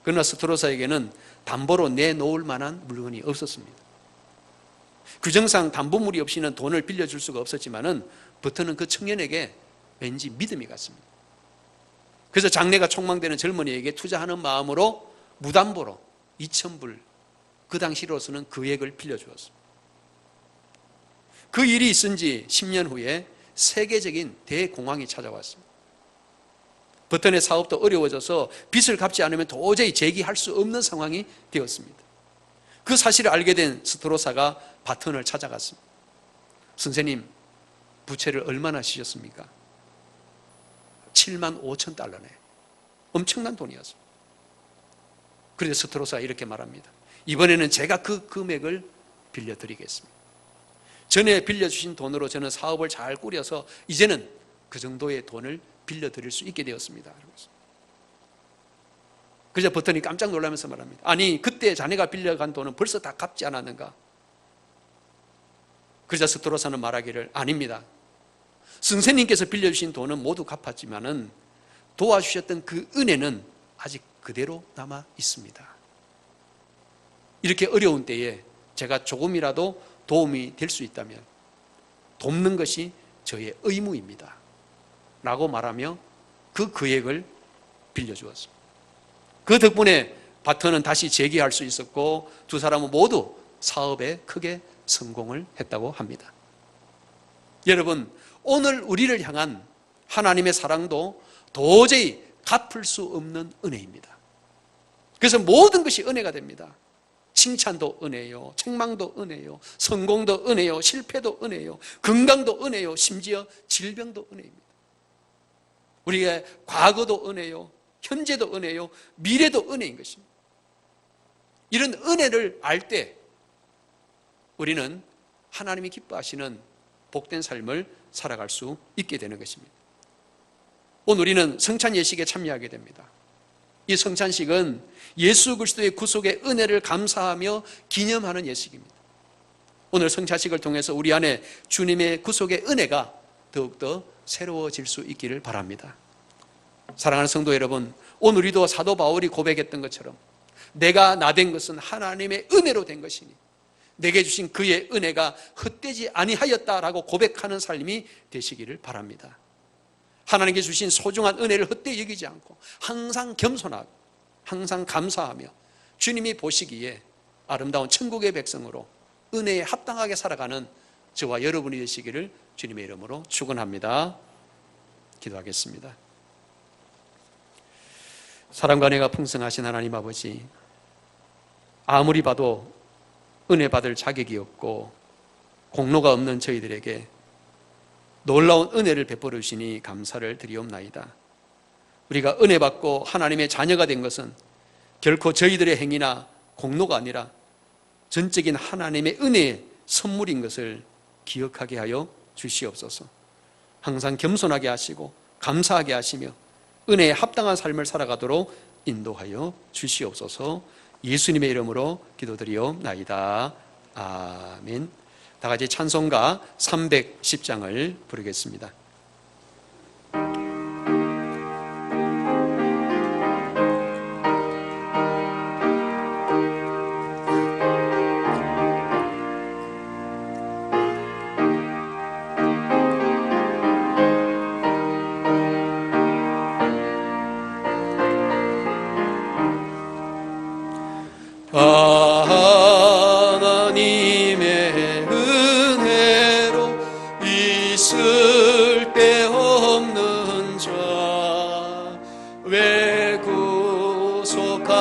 그러나 스트로사에게는 담보로 내놓을 만한 물건이 없었습니다. 규정상 담보물이 없이는 돈을 빌려줄 수가 없었지만은 버튼은 그 청년에게 왠지 믿음이 갔습니다. 그래서 장래가 촉망되는 젊은이에게 투자하는 마음으로 무담보로 2,000불, 그 당시로서는 금액을 빌려주었습니다. 그 일이 있은 지 10년 후에 세계적인 대공황이 찾아왔습니다. 버튼의 사업도 어려워져서 빚을 갚지 않으면 도저히 재기할 수 없는 상황이 되었습니다. 그 사실을 알게 된 스트로사가 바튼을 찾아갔습니다. 선생님, 부채를 얼마나 지셨습니까? 7만 5천 달러네. 엄청난 돈이었어요. 그래서 스트로스가 이렇게 말합니다. 이번에는 제가 그 금액을 빌려드리겠습니다. 전에 빌려주신 돈으로 저는 사업을 잘 꾸려서 이제는 그 정도의 돈을 빌려드릴 수 있게 되었습니다. 그래서 버튼이 깜짝 놀라면서 말합니다. 아니, 그때 자네가 빌려간 돈은 벌써 다 갚지 않았는가? 그러자 스토로사는 말하기를, 아닙니다. 선생님께서 빌려주신 돈은 모두 갚았지만은 도와주셨던 그 은혜는 아직 그대로 남아 있습니다. 이렇게 어려운 때에 제가 조금이라도 도움이 될 수 있다면 돕는 것이 저의 의무입니다 라고 말하며 그 금액을 빌려주었습니다. 그 덕분에 바턴은 다시 재기할 수 있었고 두 사람은 모두 사업에 크게 성공을 했다고 합니다. 여러분, 오늘 우리를 향한 하나님의 사랑도 도저히 갚을 수 없는 은혜입니다. 그래서 모든 것이 은혜가 됩니다. 칭찬도 은혜요, 책망도 은혜요, 성공도 은혜요, 실패도 은혜요, 건강도 은혜요, 심지어 질병도 은혜입니다. 우리의 과거도 은혜요, 현재도 은혜요, 미래도 은혜인 것입니다. 이런 은혜를 알 때 우리는 하나님이 기뻐하시는 복된 삶을 살아갈 수 있게 되는 것입니다. 오늘 우리는 성찬 예식에 참여하게 됩니다. 이 성찬식은 예수 그리스도의 구속의 은혜를 감사하며 기념하는 예식입니다. 오늘 성찬식을 통해서 우리 안에 주님의 구속의 은혜가 더욱더 새로워질 수 있기를 바랍니다. 사랑하는 성도 여러분, 오늘 우리도 사도 바울이 고백했던 것처럼 내가 나 된 것은 하나님의 은혜로 된 것이니 내게 주신 그의 은혜가 헛되지 아니하였다라고 고백하는 삶이 되시기를 바랍니다. 하나님께 주신 소중한 은혜를 헛되이 여기지 않고 항상 겸손하고 항상 감사하며 주님이 보시기에 아름다운 천국의 백성으로 은혜에 합당하게 살아가는 저와 여러분이 되시기를 주님의 이름으로 축원합니다. 기도하겠습니다. 사랑과 은혜가 풍성하신 하나님 아버지, 아무리 봐도 은혜 받을 자격이 없고 공로가 없는 저희들에게 놀라운 은혜를 베풀어 주시니 감사를 드리옵나이다. 우리가 은혜 받고 하나님의 자녀가 된 것은 결코 저희들의 행위나 공로가 아니라 전적인 하나님의 은혜의 선물인 것을 기억하게 하여 주시옵소서. 항상 겸손하게 하시고 감사하게 하시며 은혜에 합당한 삶을 살아가도록 인도하여 주시옵소서. 예수님의 이름으로 기도드리옵나이다. 아멘. 다 같이 찬송가 310장을 부르겠습니다. 하나님의 은혜로 있을 데 없는 자 왜 구속하여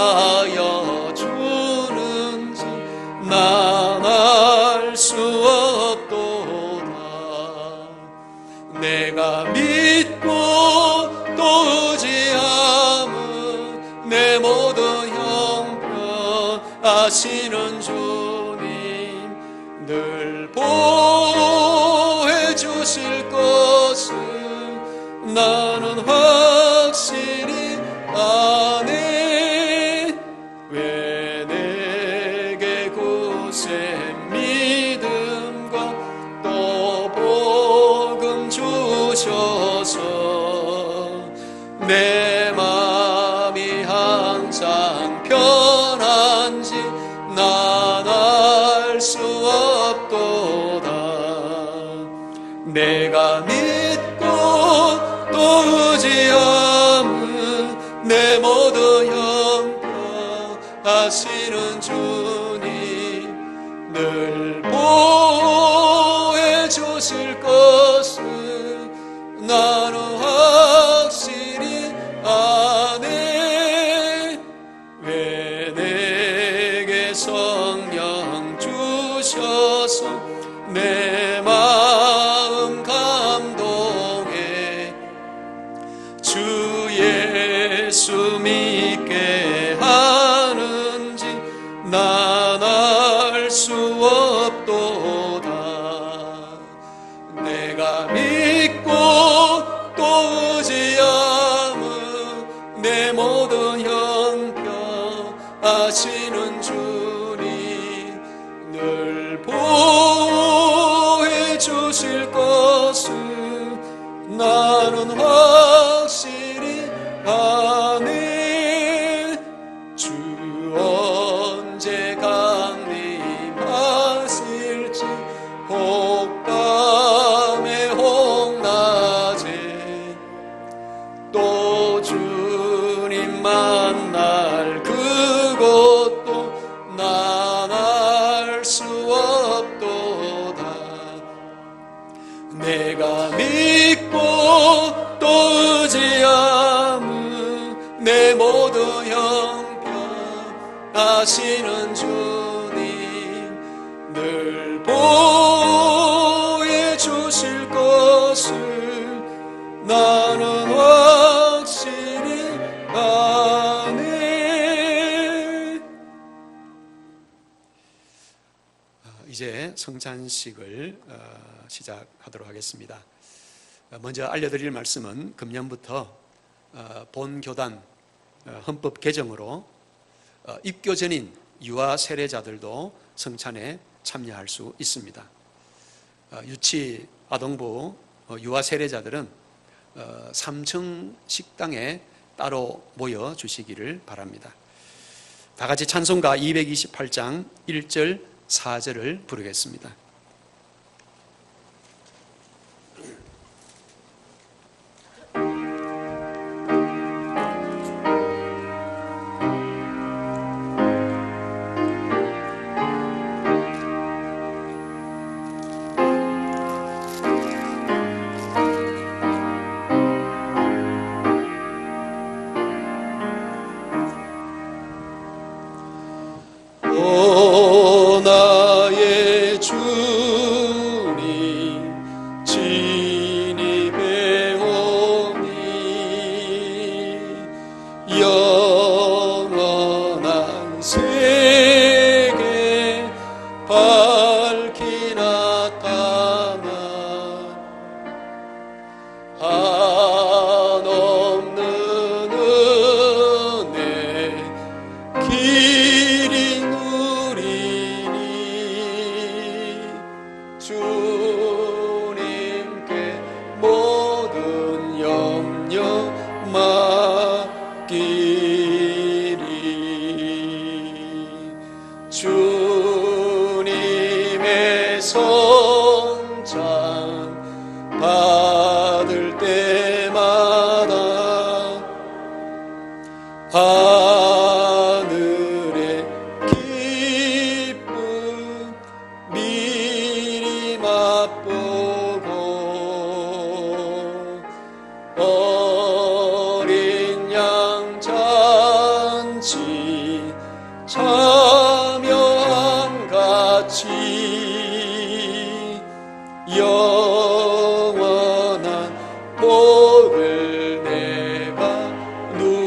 주는지 난 알 수 없도다. 내가 믿고 또 의지함은 내 모든 아시는 주님 늘 보호해 주실 것을 나는 확실히 아네. 왜 내게 굳센 믿음과 또 복음 주셔서 내 마음이 항상 편한지 난 알 수 없도다. 내가 믿고 또 의지함은 내 모든 형편 하시는 주님 늘 보호해 주실 것을 나는 확실히 아네. 왜 내게 성령 주셔서 내 마음 믿게 하는지 난 알 수 없도다. 내가 믿고 또 의지함은 내 모든 형편하시는 주님 늘 보호해 주실 것을 나는 확실히 아네. 주 언제 강림하실지 혹밤에 혹낮에 또 주님 만날 그것도 난 알 수 없도다. 내가 믿고 또 의지함은 내 모든 형편하시는 주님 늘 보호해 주실 것을 나는 확실히 아네. 이제 성찬식을 시작하도록 하겠습니다. 먼저 알려드릴 말씀은 금년부터 본 교단 헌법 개정으로 입교전인 유아 세례자들도 성찬에 참여할 수 있습니다. 유치 아동부 유아 세례자들은 3층 식당에 따로 모여 주시기를 바랍니다. 다 같이 찬송가 228장 1절 4절을 부르겠습니다. 오 나의 주님 진입해 오니 영원한 세계 밝히 나타나 한없는 은혜 길이 주님께 모든 염려 맡기리. 주님의 성찬 받을 때마다 하늘의 기쁨 미리 맛보고 어린 양 잔치 참여함 같이 영원한 복을 내가 누리리.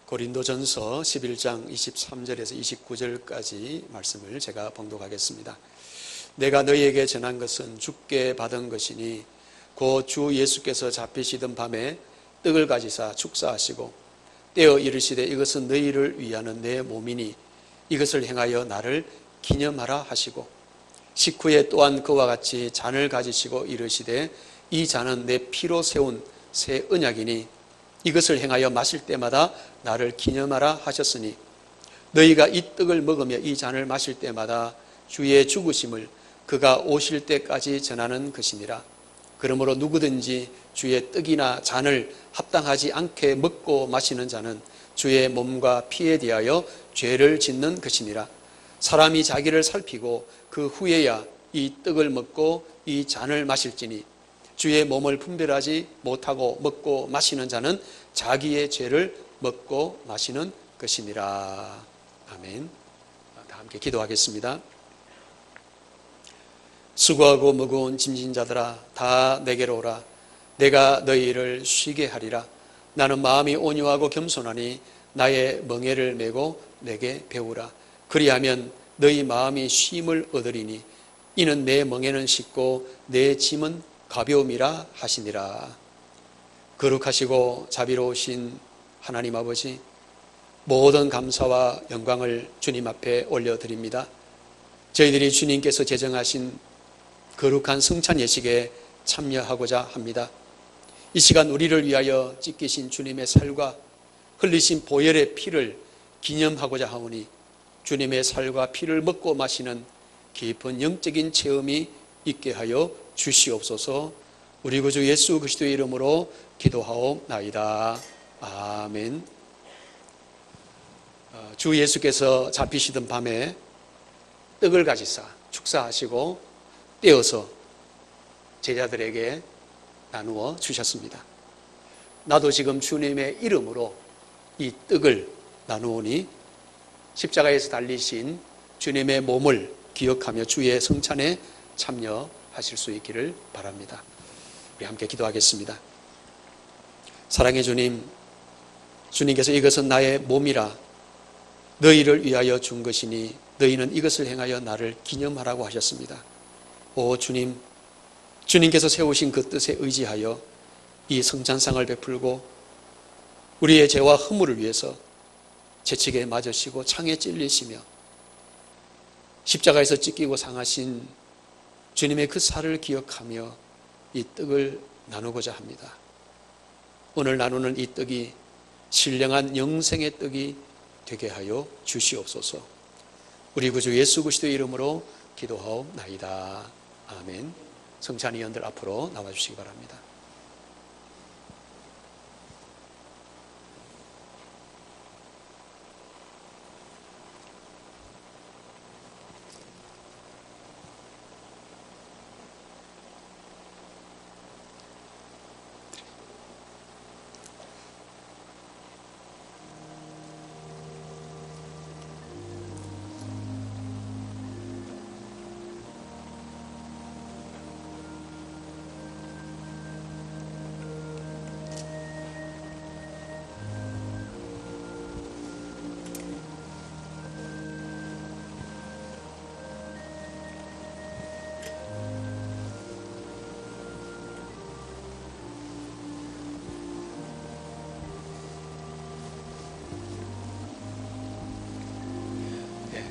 고린도전서 11장 23절에서 29절까지 말씀을 제가 봉독하겠습니다. 내가 너희에게 전한 것은 주께 받은 것이니 곧 주 예수께서 잡히시던 밤에 떡을 가지사 축사하시고 떼어 이르시되 이것은 너희를 위하는 내 몸이니 이것을 행하여 나를 기념하라 하시고 식후에 또한 그와 같이 잔을 가지시고 이르시되 이 잔은 내 피로 세운 새 언약이니 이것을 행하여 마실 때마다 나를 기념하라 하셨으니 너희가 이 떡을 먹으며 이 잔을 마실 때마다 주의 죽으심을 그가 오실 때까지 전하는 것이니라. 그러므로 누구든지 주의 떡이나 잔을 합당하지 않게 먹고 마시는 자는 주의 몸과 피에 대하여 죄를 짓는 것이니라. 사람이 자기를 살피고 그 후에야 이 떡을 먹고 이 잔을 마실지니 주의 몸을 분별하지 못하고 먹고 마시는 자는 자기의 죄를 먹고 마시는 것이니라. 아멘. 다 함께 기도하겠습니다. 수고하고 무거운 짐진 자들아 다 내게로 오라. 내가 너희를 쉬게 하리라. 나는 마음이 온유하고 겸손하니 나의 멍에를 메고 내게 배우라. 그리하면 너희 마음이 쉼을 얻으리니 이는 내 멍에는 쉽고 내 짐은 가벼움이라 하시니라. 거룩하시고 자비로우신 하나님 아버지, 모든 감사와 영광을 주님 앞에 올려드립니다. 저희들이 주님께서 제정하신 거룩한 성찬 예식에 참여하고자 합니다. 이 시간 우리를 위하여 찢기신 주님의 살과 흘리신 보혈의 피를 기념하고자 하오니 주님의 살과 피를 먹고 마시는 깊은 영적인 체험이 있게 하여 주시옵소서. 우리 구주 예수 그리스도의 이름으로 기도하옵나이다. 아멘. 주 예수께서 잡히시던 밤에 떡을 가지사 축사하시고 떼어서 제자들에게 나누어 주셨습니다. 나도 지금 주님의 이름으로 이 떡을 나누오니 십자가에서 달리신 주님의 몸을 기억하며 주의 성찬에 참여하실 수 있기를 바랍니다. 우리 함께 기도하겠습니다. 사랑의 주님, 주님께서 이것은 나의 몸이라 너희를 위하여 준 것이니 너희는 이것을 행하여 나를 기념하라고 하셨습니다. 오 주님, 주님께서 세우신 그 뜻에 의지하여 이 성찬상을 베풀고 우리의 죄와 허물을 위해서 채찍에 맞으시고 창에 찔리시며 십자가에서 찢기고 상하신 주님의 그 살을 기억하며 이 떡을 나누고자 합니다. 오늘 나누는 이 떡이 신령한 영생의 떡이 되게 하여 주시옵소서. 우리 구주 예수 그리스도의 이름으로 기도하옵나이다. 아멘. 성찬위원들 앞으로 나와주시기 바랍니다.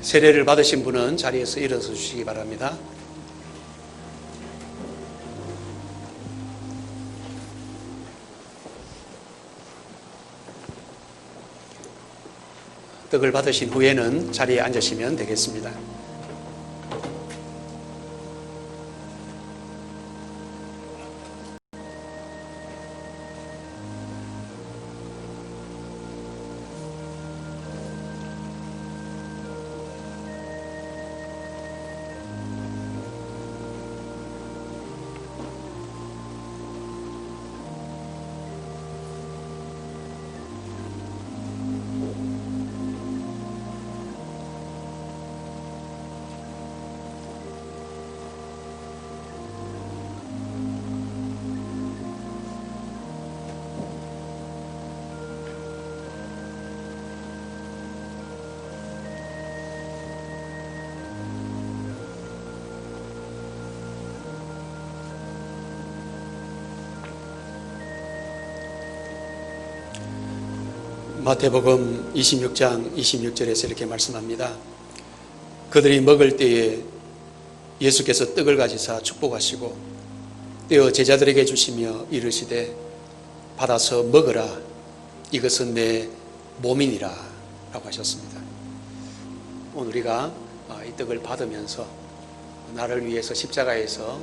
세례를 받으신 분은 자리에서 일어서 주시기 바랍니다. 떡을 받으신 후에는 자리에 앉으시면 되겠습니다. 마태복음 26장 26절에서 이렇게 말씀합니다. 그들이 먹을 때에 예수께서 떡을 가지사 축복하시고 떼어 제자들에게 주시며 이르시되 받아서 먹으라. 이것은 내 몸이니라 라고 하셨습니다. 오늘 우리가 이 떡을 받으면서 나를 위해서 십자가에서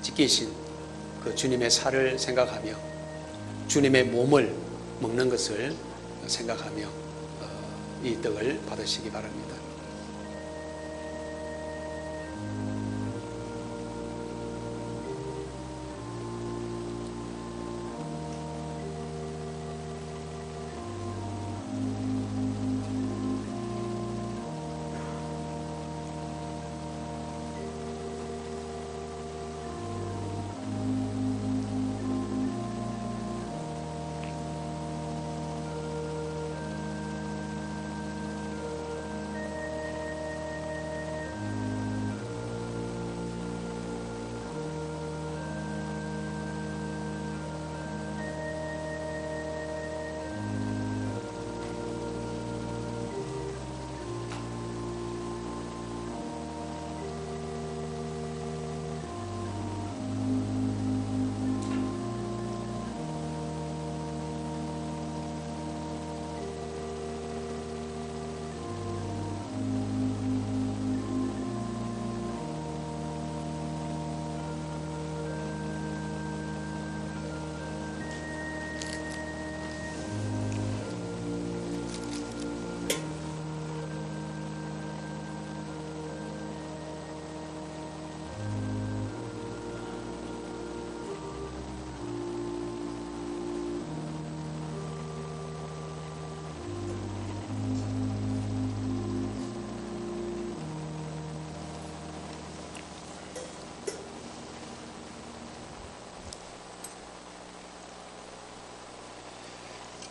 찢기신 그 주님의 살을 생각하며 주님의 몸을 먹는 것을 생각하며 이 떡을 받으시기 바랍니다.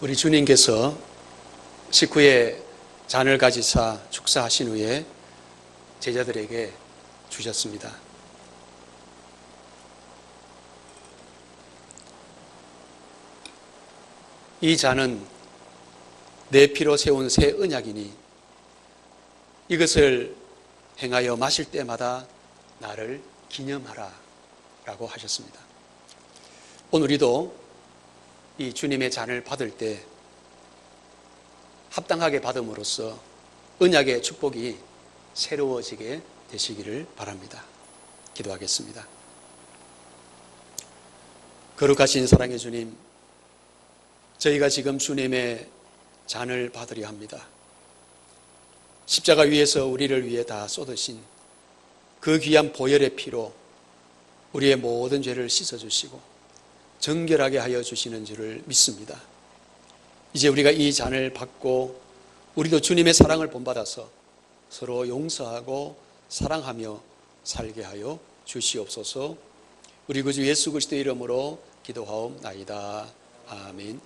우리 주님께서 식후에 잔을 가지사 축사하신 후에 제자들에게 주셨습니다. 이 잔은 내 피로 세운 새 언약이니 이것을 행하여 마실 때마다 나를 기념하라 라고 하셨습니다. 오늘 우리도 이 주님의 잔을 받을 때 합당하게 받음으로써 언약의 축복이 새로워지게 되시기를 바랍니다. 기도하겠습니다. 거룩하신 사랑의 주님, 저희가 지금 주님의 잔을 받으려 합니다. 십자가 위에서 우리를 위해 다 쏟으신 그 귀한 보혈의 피로 우리의 모든 죄를 씻어주시고 정결하게 하여 주시는 줄을 믿습니다. 이제 우리가 이 잔을 받고 우리도 주님의 사랑을 본받아서 서로 용서하고 사랑하며 살게 하여 주시옵소서. 우리 구주 예수 그리스도의 이름으로 기도하옵나이다. 아멘.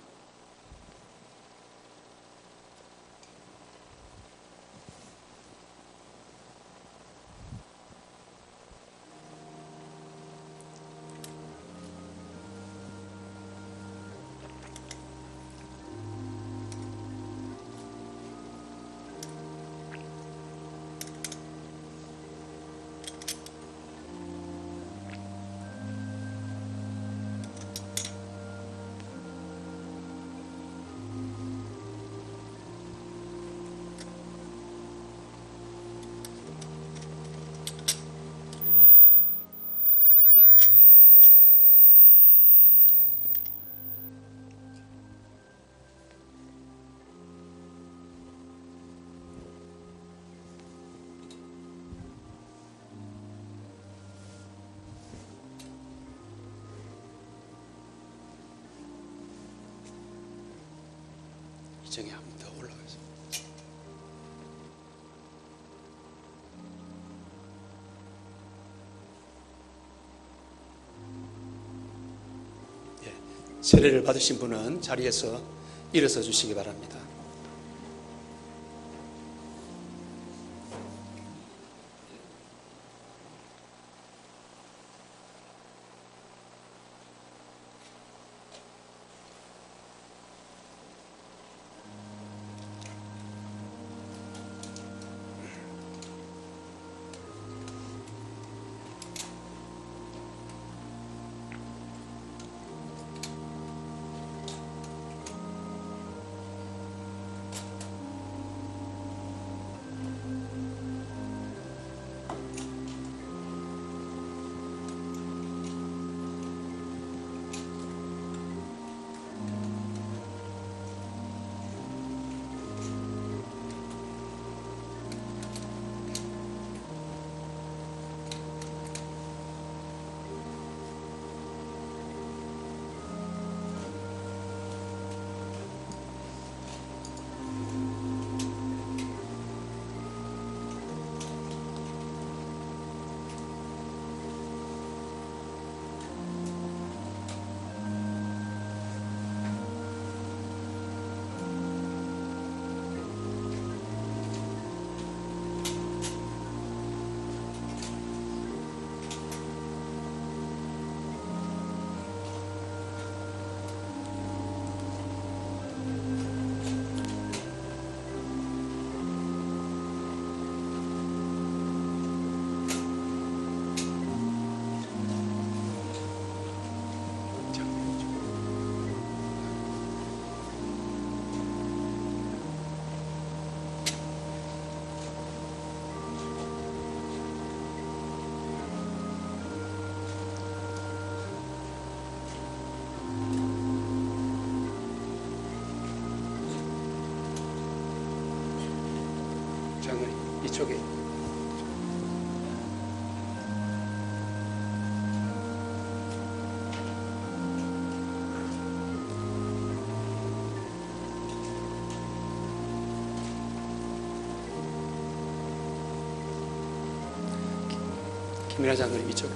이정에 한 번 더 올라가서 세례를 받으신 분은 자리에서 일어서 주시기 바랍니다. 장로님 이쪽에 김민아 장로님 이쪽에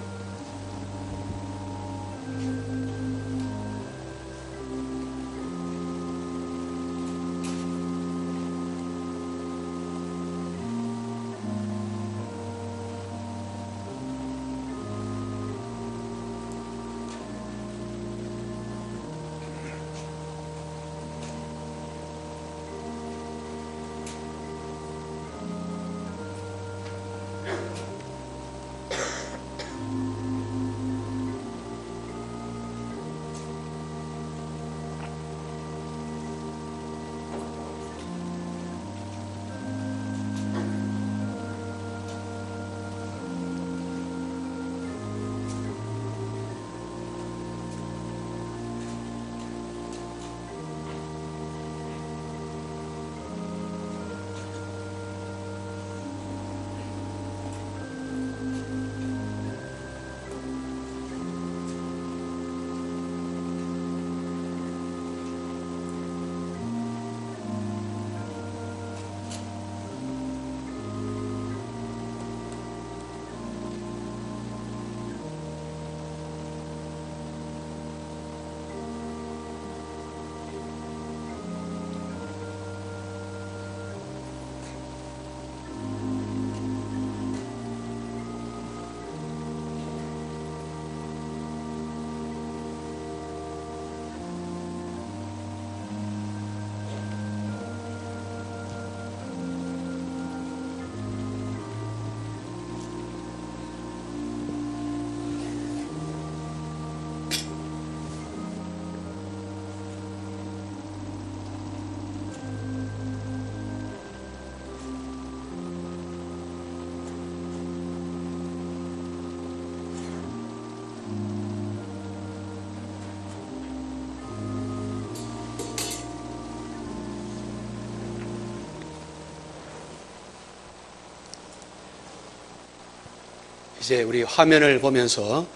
이제 우리 화면을 보면서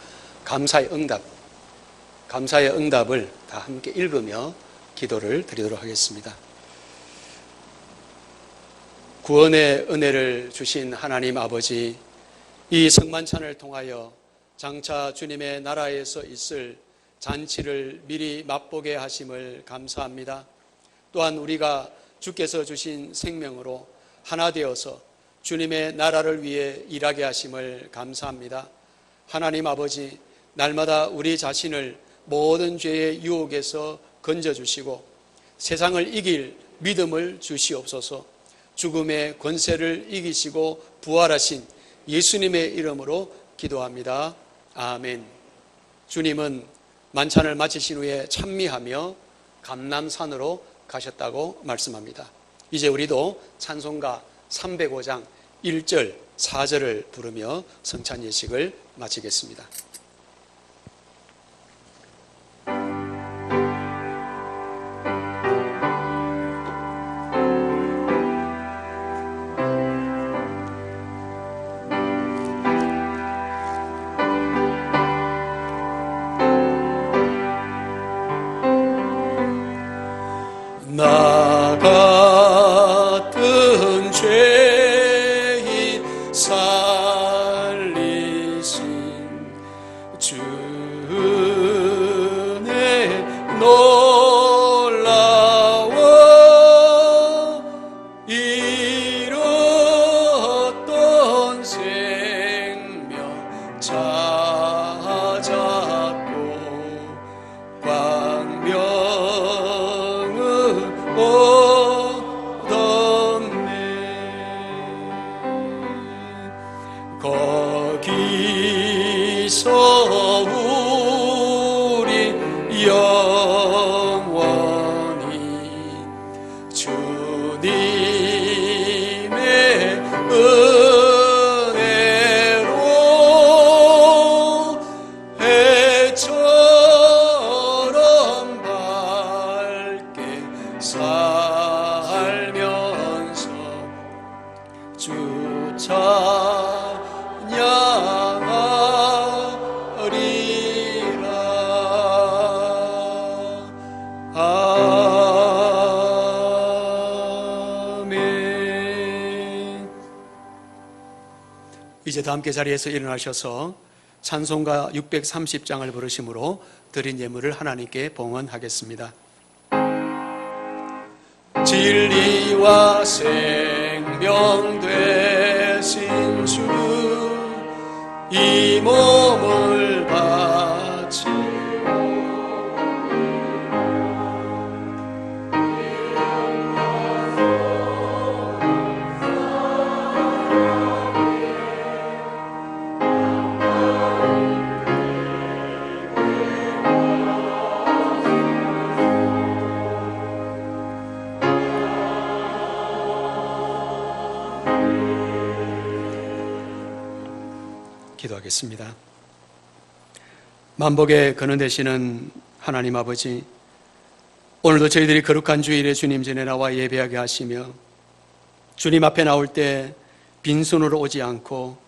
감사의 응답을 다 함께 읽으며 기도를 드리도록 하겠습니다. 구원의 은혜를 주신 하나님 아버지, 이 성만찬을 통하여 장차 주님의 나라에서 있을 잔치를 미리 맛보게 하심을 감사합니다. 또한 우리가 주께서 주신 생명으로 하나 되어서 주님의 나라를 위해 일하게 하심을 감사합니다. 하나님 아버지, 날마다 우리 자신을 모든 죄의 유혹에서 건져주시고 세상을 이길 믿음을 주시옵소서. 죽음의 권세를 이기시고 부활하신 예수님의 이름으로 기도합니다. 아멘. 주님은 만찬을 마치신 후에 찬미하며 감람산으로 가셨다고 말씀합니다. 이제 우리도 찬송가 305장 1절, 4절을 부르며 성찬 예식을 마치겠습니다. 나 같은 죄인 살리신 주의 놀라워 잃었던 생명 찾았고 광명을 얻었네. 거기서 우리 영원히 주님의 은혜로 해처럼 밝게 살면서 주 찬양하리라. 아멘. 이제 다 함께 자리에서 일어나셔서 찬송가 630장을 부르심으로 드린 예물을 하나님께 봉헌하겠습니다. 진리와 생명 되신 주, 이 몸을 바치고 기도하겠습니다. 만복의 근원 되시는 하나님 아버지, 오늘도 저희들이 거룩한 주일에 주님 전에 나와 예배하게 하시며 주님 앞에 나올 때 빈손으로 오지 않고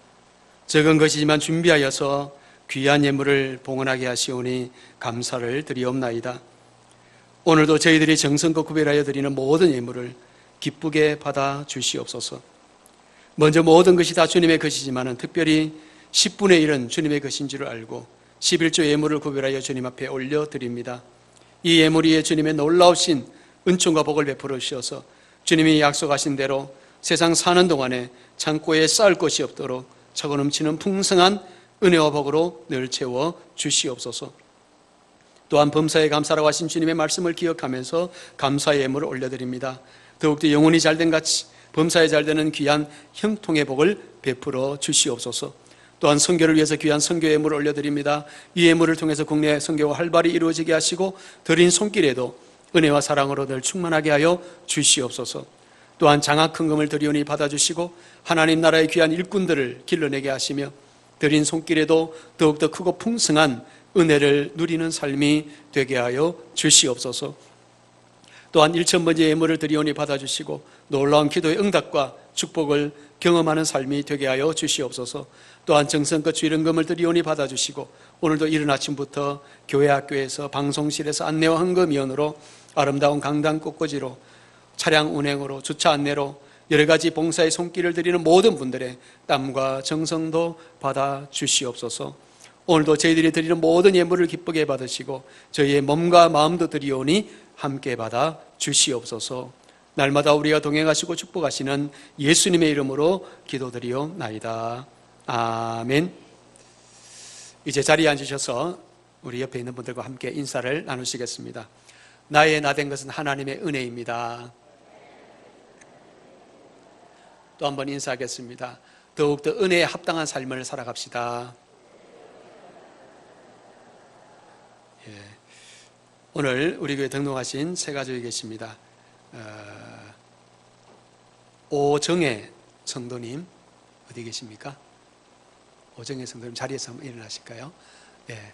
적은 것이지만 준비하여서 귀한 예물을 봉헌하게 하시오니 감사를 드리옵나이다. 오늘도 저희들이 정성껏 구별하여 드리는 모든 예물을 기쁘게 받아 주시옵소서. 먼저 모든 것이 다 주님의 것이지만 특별히 10분의 1은 주님의 것인 줄 알고 11조 예물을 구별하여 주님 앞에 올려드립니다. 이 예물 위에 주님의 놀라우신 은총과 복을 베풀어 주셔서 주님이 약속하신 대로 세상 사는 동안에 창고에 쌓을 것이 없도록 차고 넘치는 풍성한 은혜와 복으로 늘 채워 주시옵소서. 또한 범사에 감사라고 하신 주님의 말씀을 기억하면서 감사의 예물을 올려드립니다. 더욱더 영혼이 잘된 같이 범사에 잘되는 귀한 형통의 복을 베풀어 주시옵소서. 또한 선교를 위해서 귀한 선교 예물을 올려드립니다. 이 예물을 통해서 국내 선교가 활발히 이루어지게 하시고 드린 손길에도 은혜와 사랑으로 늘 충만하게 하여 주시옵소서. 또한 장학 헌금을 드리오니 받아주시고 하나님 나라의 귀한 일꾼들을 길러내게 하시며 드린 손길에도 더욱더 크고 풍성한 은혜를 누리는 삶이 되게 하여 주시옵소서. 또한 1000번째 예물을 드리오니 받아주시고 놀라운 기도의 응답과 축복을 경험하는 삶이 되게 하여 주시옵소서. 또한 정성껏 주일헌금을 드리오니 받아주시고 오늘도 이른 아침부터 교회 학교에서 방송실에서 안내와 헌금위원으로 아름다운 강당 꽃꽂이로 차량 운행으로 주차 안내로 여러 가지 봉사의 손길을 드리는 모든 분들의 땀과 정성도 받아 주시옵소서. 오늘도 저희들이 드리는 모든 예물을 기쁘게 받으시고 저희의 몸과 마음도 드리오니 함께 받아 주시옵소서. 날마다 우리가 동행하시고 축복하시는 예수님의 이름으로 기도드리옵나이다. 아멘. 이제 자리에 앉으셔서 우리 옆에 있는 분들과 함께 인사를 나누시겠습니다. 나의 나 된 것은 하나님의 은혜입니다. 또 한 번 인사하겠습니다. 더욱더 은혜에 합당한 삶을 살아갑시다. 예. 오늘 우리 교회 등록하신 세 가족이 계십니다. 오정혜 성도님 어디 계십니까? 오정혜 성도님 자리에서 한번 일어나실까요? 예.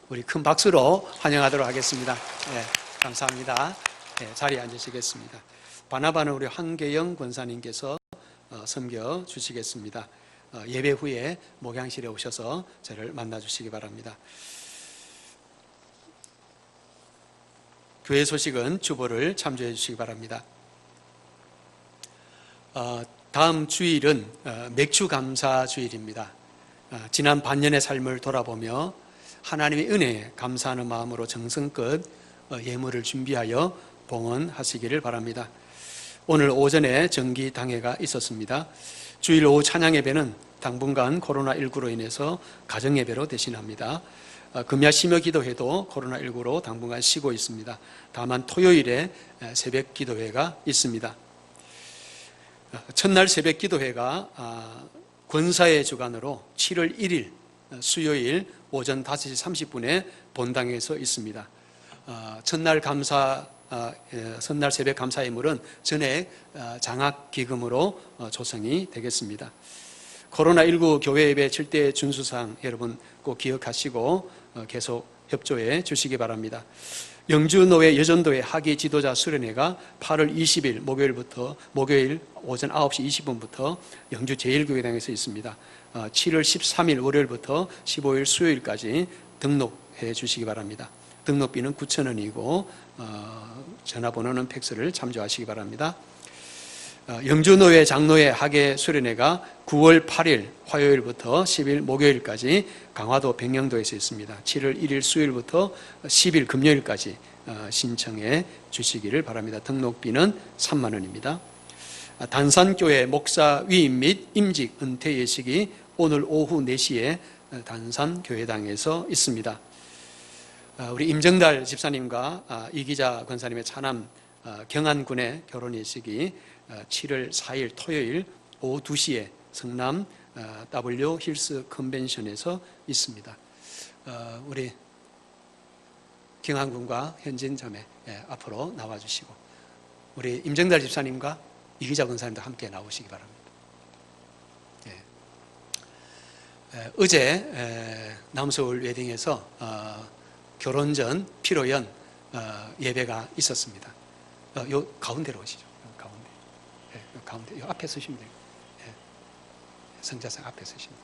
우리 큰 박수로 환영하도록 하겠습니다. 예. 감사합니다. 예. 자리에 앉으시겠습니다. 바나바는 우리 황계영 권사님께서 섬겨 주시겠습니다. 예배 후에 목양실에 오셔서 저를 만나 주시기 바랍니다. 교회 소식은 주보를 참조해 주시기 바랍니다. 다음 주일은 맥주 감사 주일입니다. 지난 반년의 삶을 돌아보며 하나님의 은혜에 감사하는 마음으로 정성껏 예물을 준비하여 봉헌하시기를 바랍니다. 오늘 오전에 정기당회가 있었습니다. 주일 오후 찬양예배는 당분간 코로나19로 인해서 가정예배로 대신합니다. 금야 심야 기도회도 코로나19로 당분간 쉬고 있습니다. 다만 토요일에 새벽 기도회가 있습니다. 첫날 새벽 기도회가 권사의 주관으로 7월 1일 수요일 오전 5시 30분에 본당에서 있습니다. 첫날 첫날 새벽 감사 예물은 전액 장학기금으로 조성이 되겠습니다. 코로나19 교회 예배 7대 준수사항 여러분 꼭 기억하시고 계속 협조해 주시기 바랍니다. 영주노회 여전도회 학위 지도자 수련회가 8월 20일 목요일 오전 9시 20분부터 영주 제1교회당에서 있습니다. 7월 13일 월요일부터 15일 수요일까지 등록해 주시기 바랍니다. 등록비는 9,000원이고 전화번호는 팩스를 참조하시기 바랍니다. 영주노회 장로회 학예 수련회가 9월 8일 화요일부터 10일 목요일까지 강화도 백령도에서 있습니다. 7월 1일 수요일부터 10일 금요일까지 신청해 주시기를 바랍니다. 등록비는 3만 원입니다. 단산교회 목사 위임 및 임직 은퇴 예식이 오늘 오후 4시에 단산교회당에서 있습니다. 우리 임정달 집사님과 이기자 권사님의 차남 경안군의 결혼 예식이 7월 4일 토요일 오후 2시에 성남 W 힐스 컨벤션에서 있습니다. 우리 경안군과 현진 자매 앞으로 나와주시고 우리 임정달 집사님과 이기자 권사님도 함께 나오시기 바랍니다. 어제 남서울 웨딩에서 결혼 전 피로연 예배가 있었습니다. 요 가운데로 오시죠. 가운데 요 앞에 서시면 돼요. 성자상 앞에 서시면.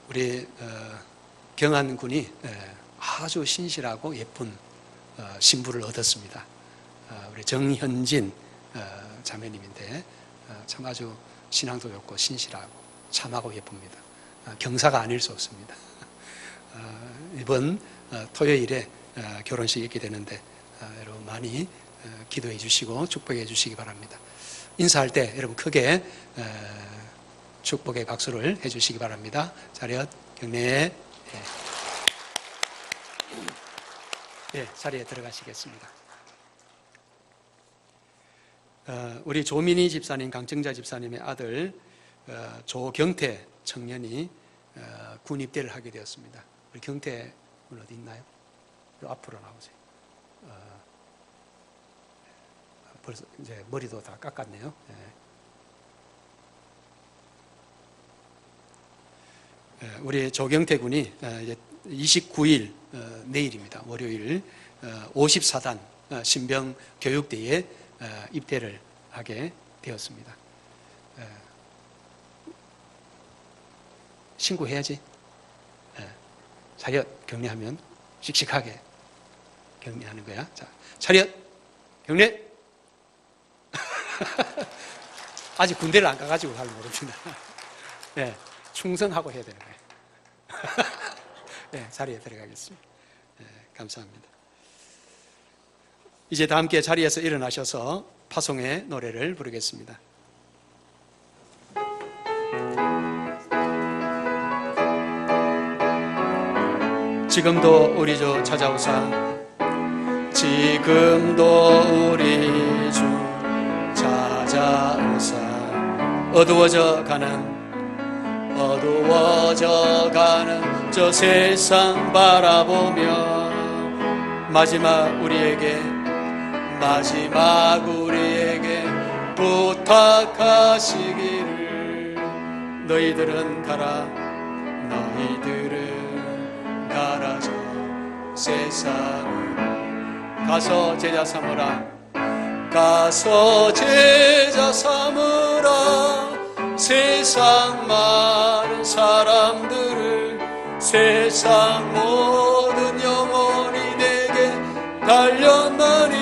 우리 경안 군이 아주 신실하고 예쁜 신부를 얻었습니다. 우리 정현진 자매님인데 참 아주 신앙도 좋고 신실하고 참하고 예쁩니다. 경사가 아닐 수 없습니다. 이번 토요일에 결혼식이 있게 되는데 여러분 많이 기도해 주시고 축복해 주시기 바랍니다. 인사할 때 여러분 크게 축복의 박수를 해 주시기 바랍니다. 자리에 경례. 자리에 들어가시겠습니다. 우리 조민희 집사님, 강정자 집사님의 아들 조경태 청년이 군 입대를 하게 되었습니다. 우리 경태 분 어디 있나요? 앞으로 나오세요. 벌써 이제 머리도 다 깎았네요. 우리 조경태 군이 29일 내일입니다. 월요일 54단 신병 교육대에 입대를 하게 되었습니다. 신고해야지. 차렷 격려하면 씩씩하게 격려하는 거야. 자, 차렷 격려. 아직 군대를 안 가가지고 잘 모릅니다. 네, 충성하고 해야 되는 거예요. 네, 자리에 들어가겠습니다. 네, 감사합니다. 이제 다 함께 자리에서 일어나셔서 파송의 노래를 부르겠습니다. 지금도 우리 주 찾아오사, 지금도 우리 주 찾아오사, 어두워져 가는 저 세상 바라보며 마지막 우리에게 부탁하시기를, 너희들은 가라 저 세상을 가서 제자 삼으라 세상 많은 사람들을, 세상 모든 영혼이 내게 달렸나니,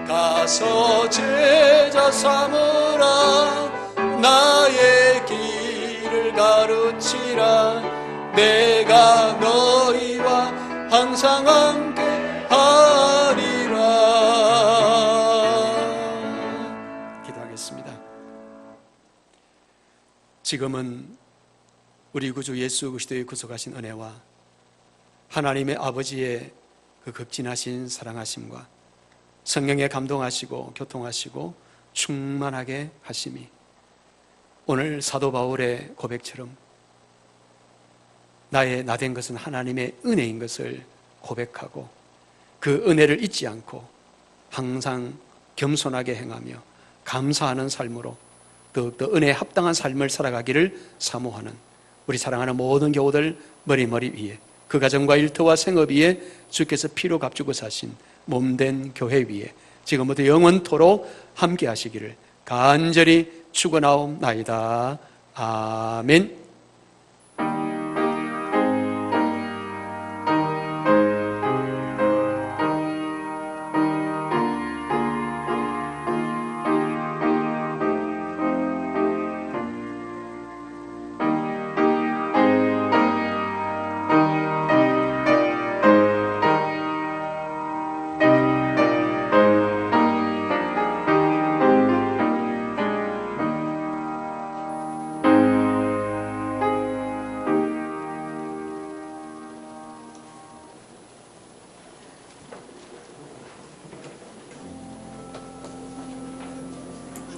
가서 제자 삼으라 나의 길을 가르치라, 내가 너희와 항상 함께 하리라. 기도하겠습니다. 지금은 우리 구주 예수 그리스도의 구속하신 은혜와 하나님의 아버지의 그 극진하신 사랑하심과 성령에 감동하시고 교통하시고 충만하게 하심이 오늘 사도 바울의 고백처럼 나의 나된 것은 하나님의 은혜인 것을 고백하고 그 은혜를 잊지 않고 항상 겸손하게 행하며 감사하는 삶으로 더욱더 은혜에 합당한 삶을 살아가기를 사모하는 우리 사랑하는 모든 교우들 머리 위에, 그 가정과 일터와 생업 위에 주께서 피로 값주고 사신 몸된 교회 위에 지금부터 영원토록 함께 하시기를 간절히 축원하옵나이다. 아멘.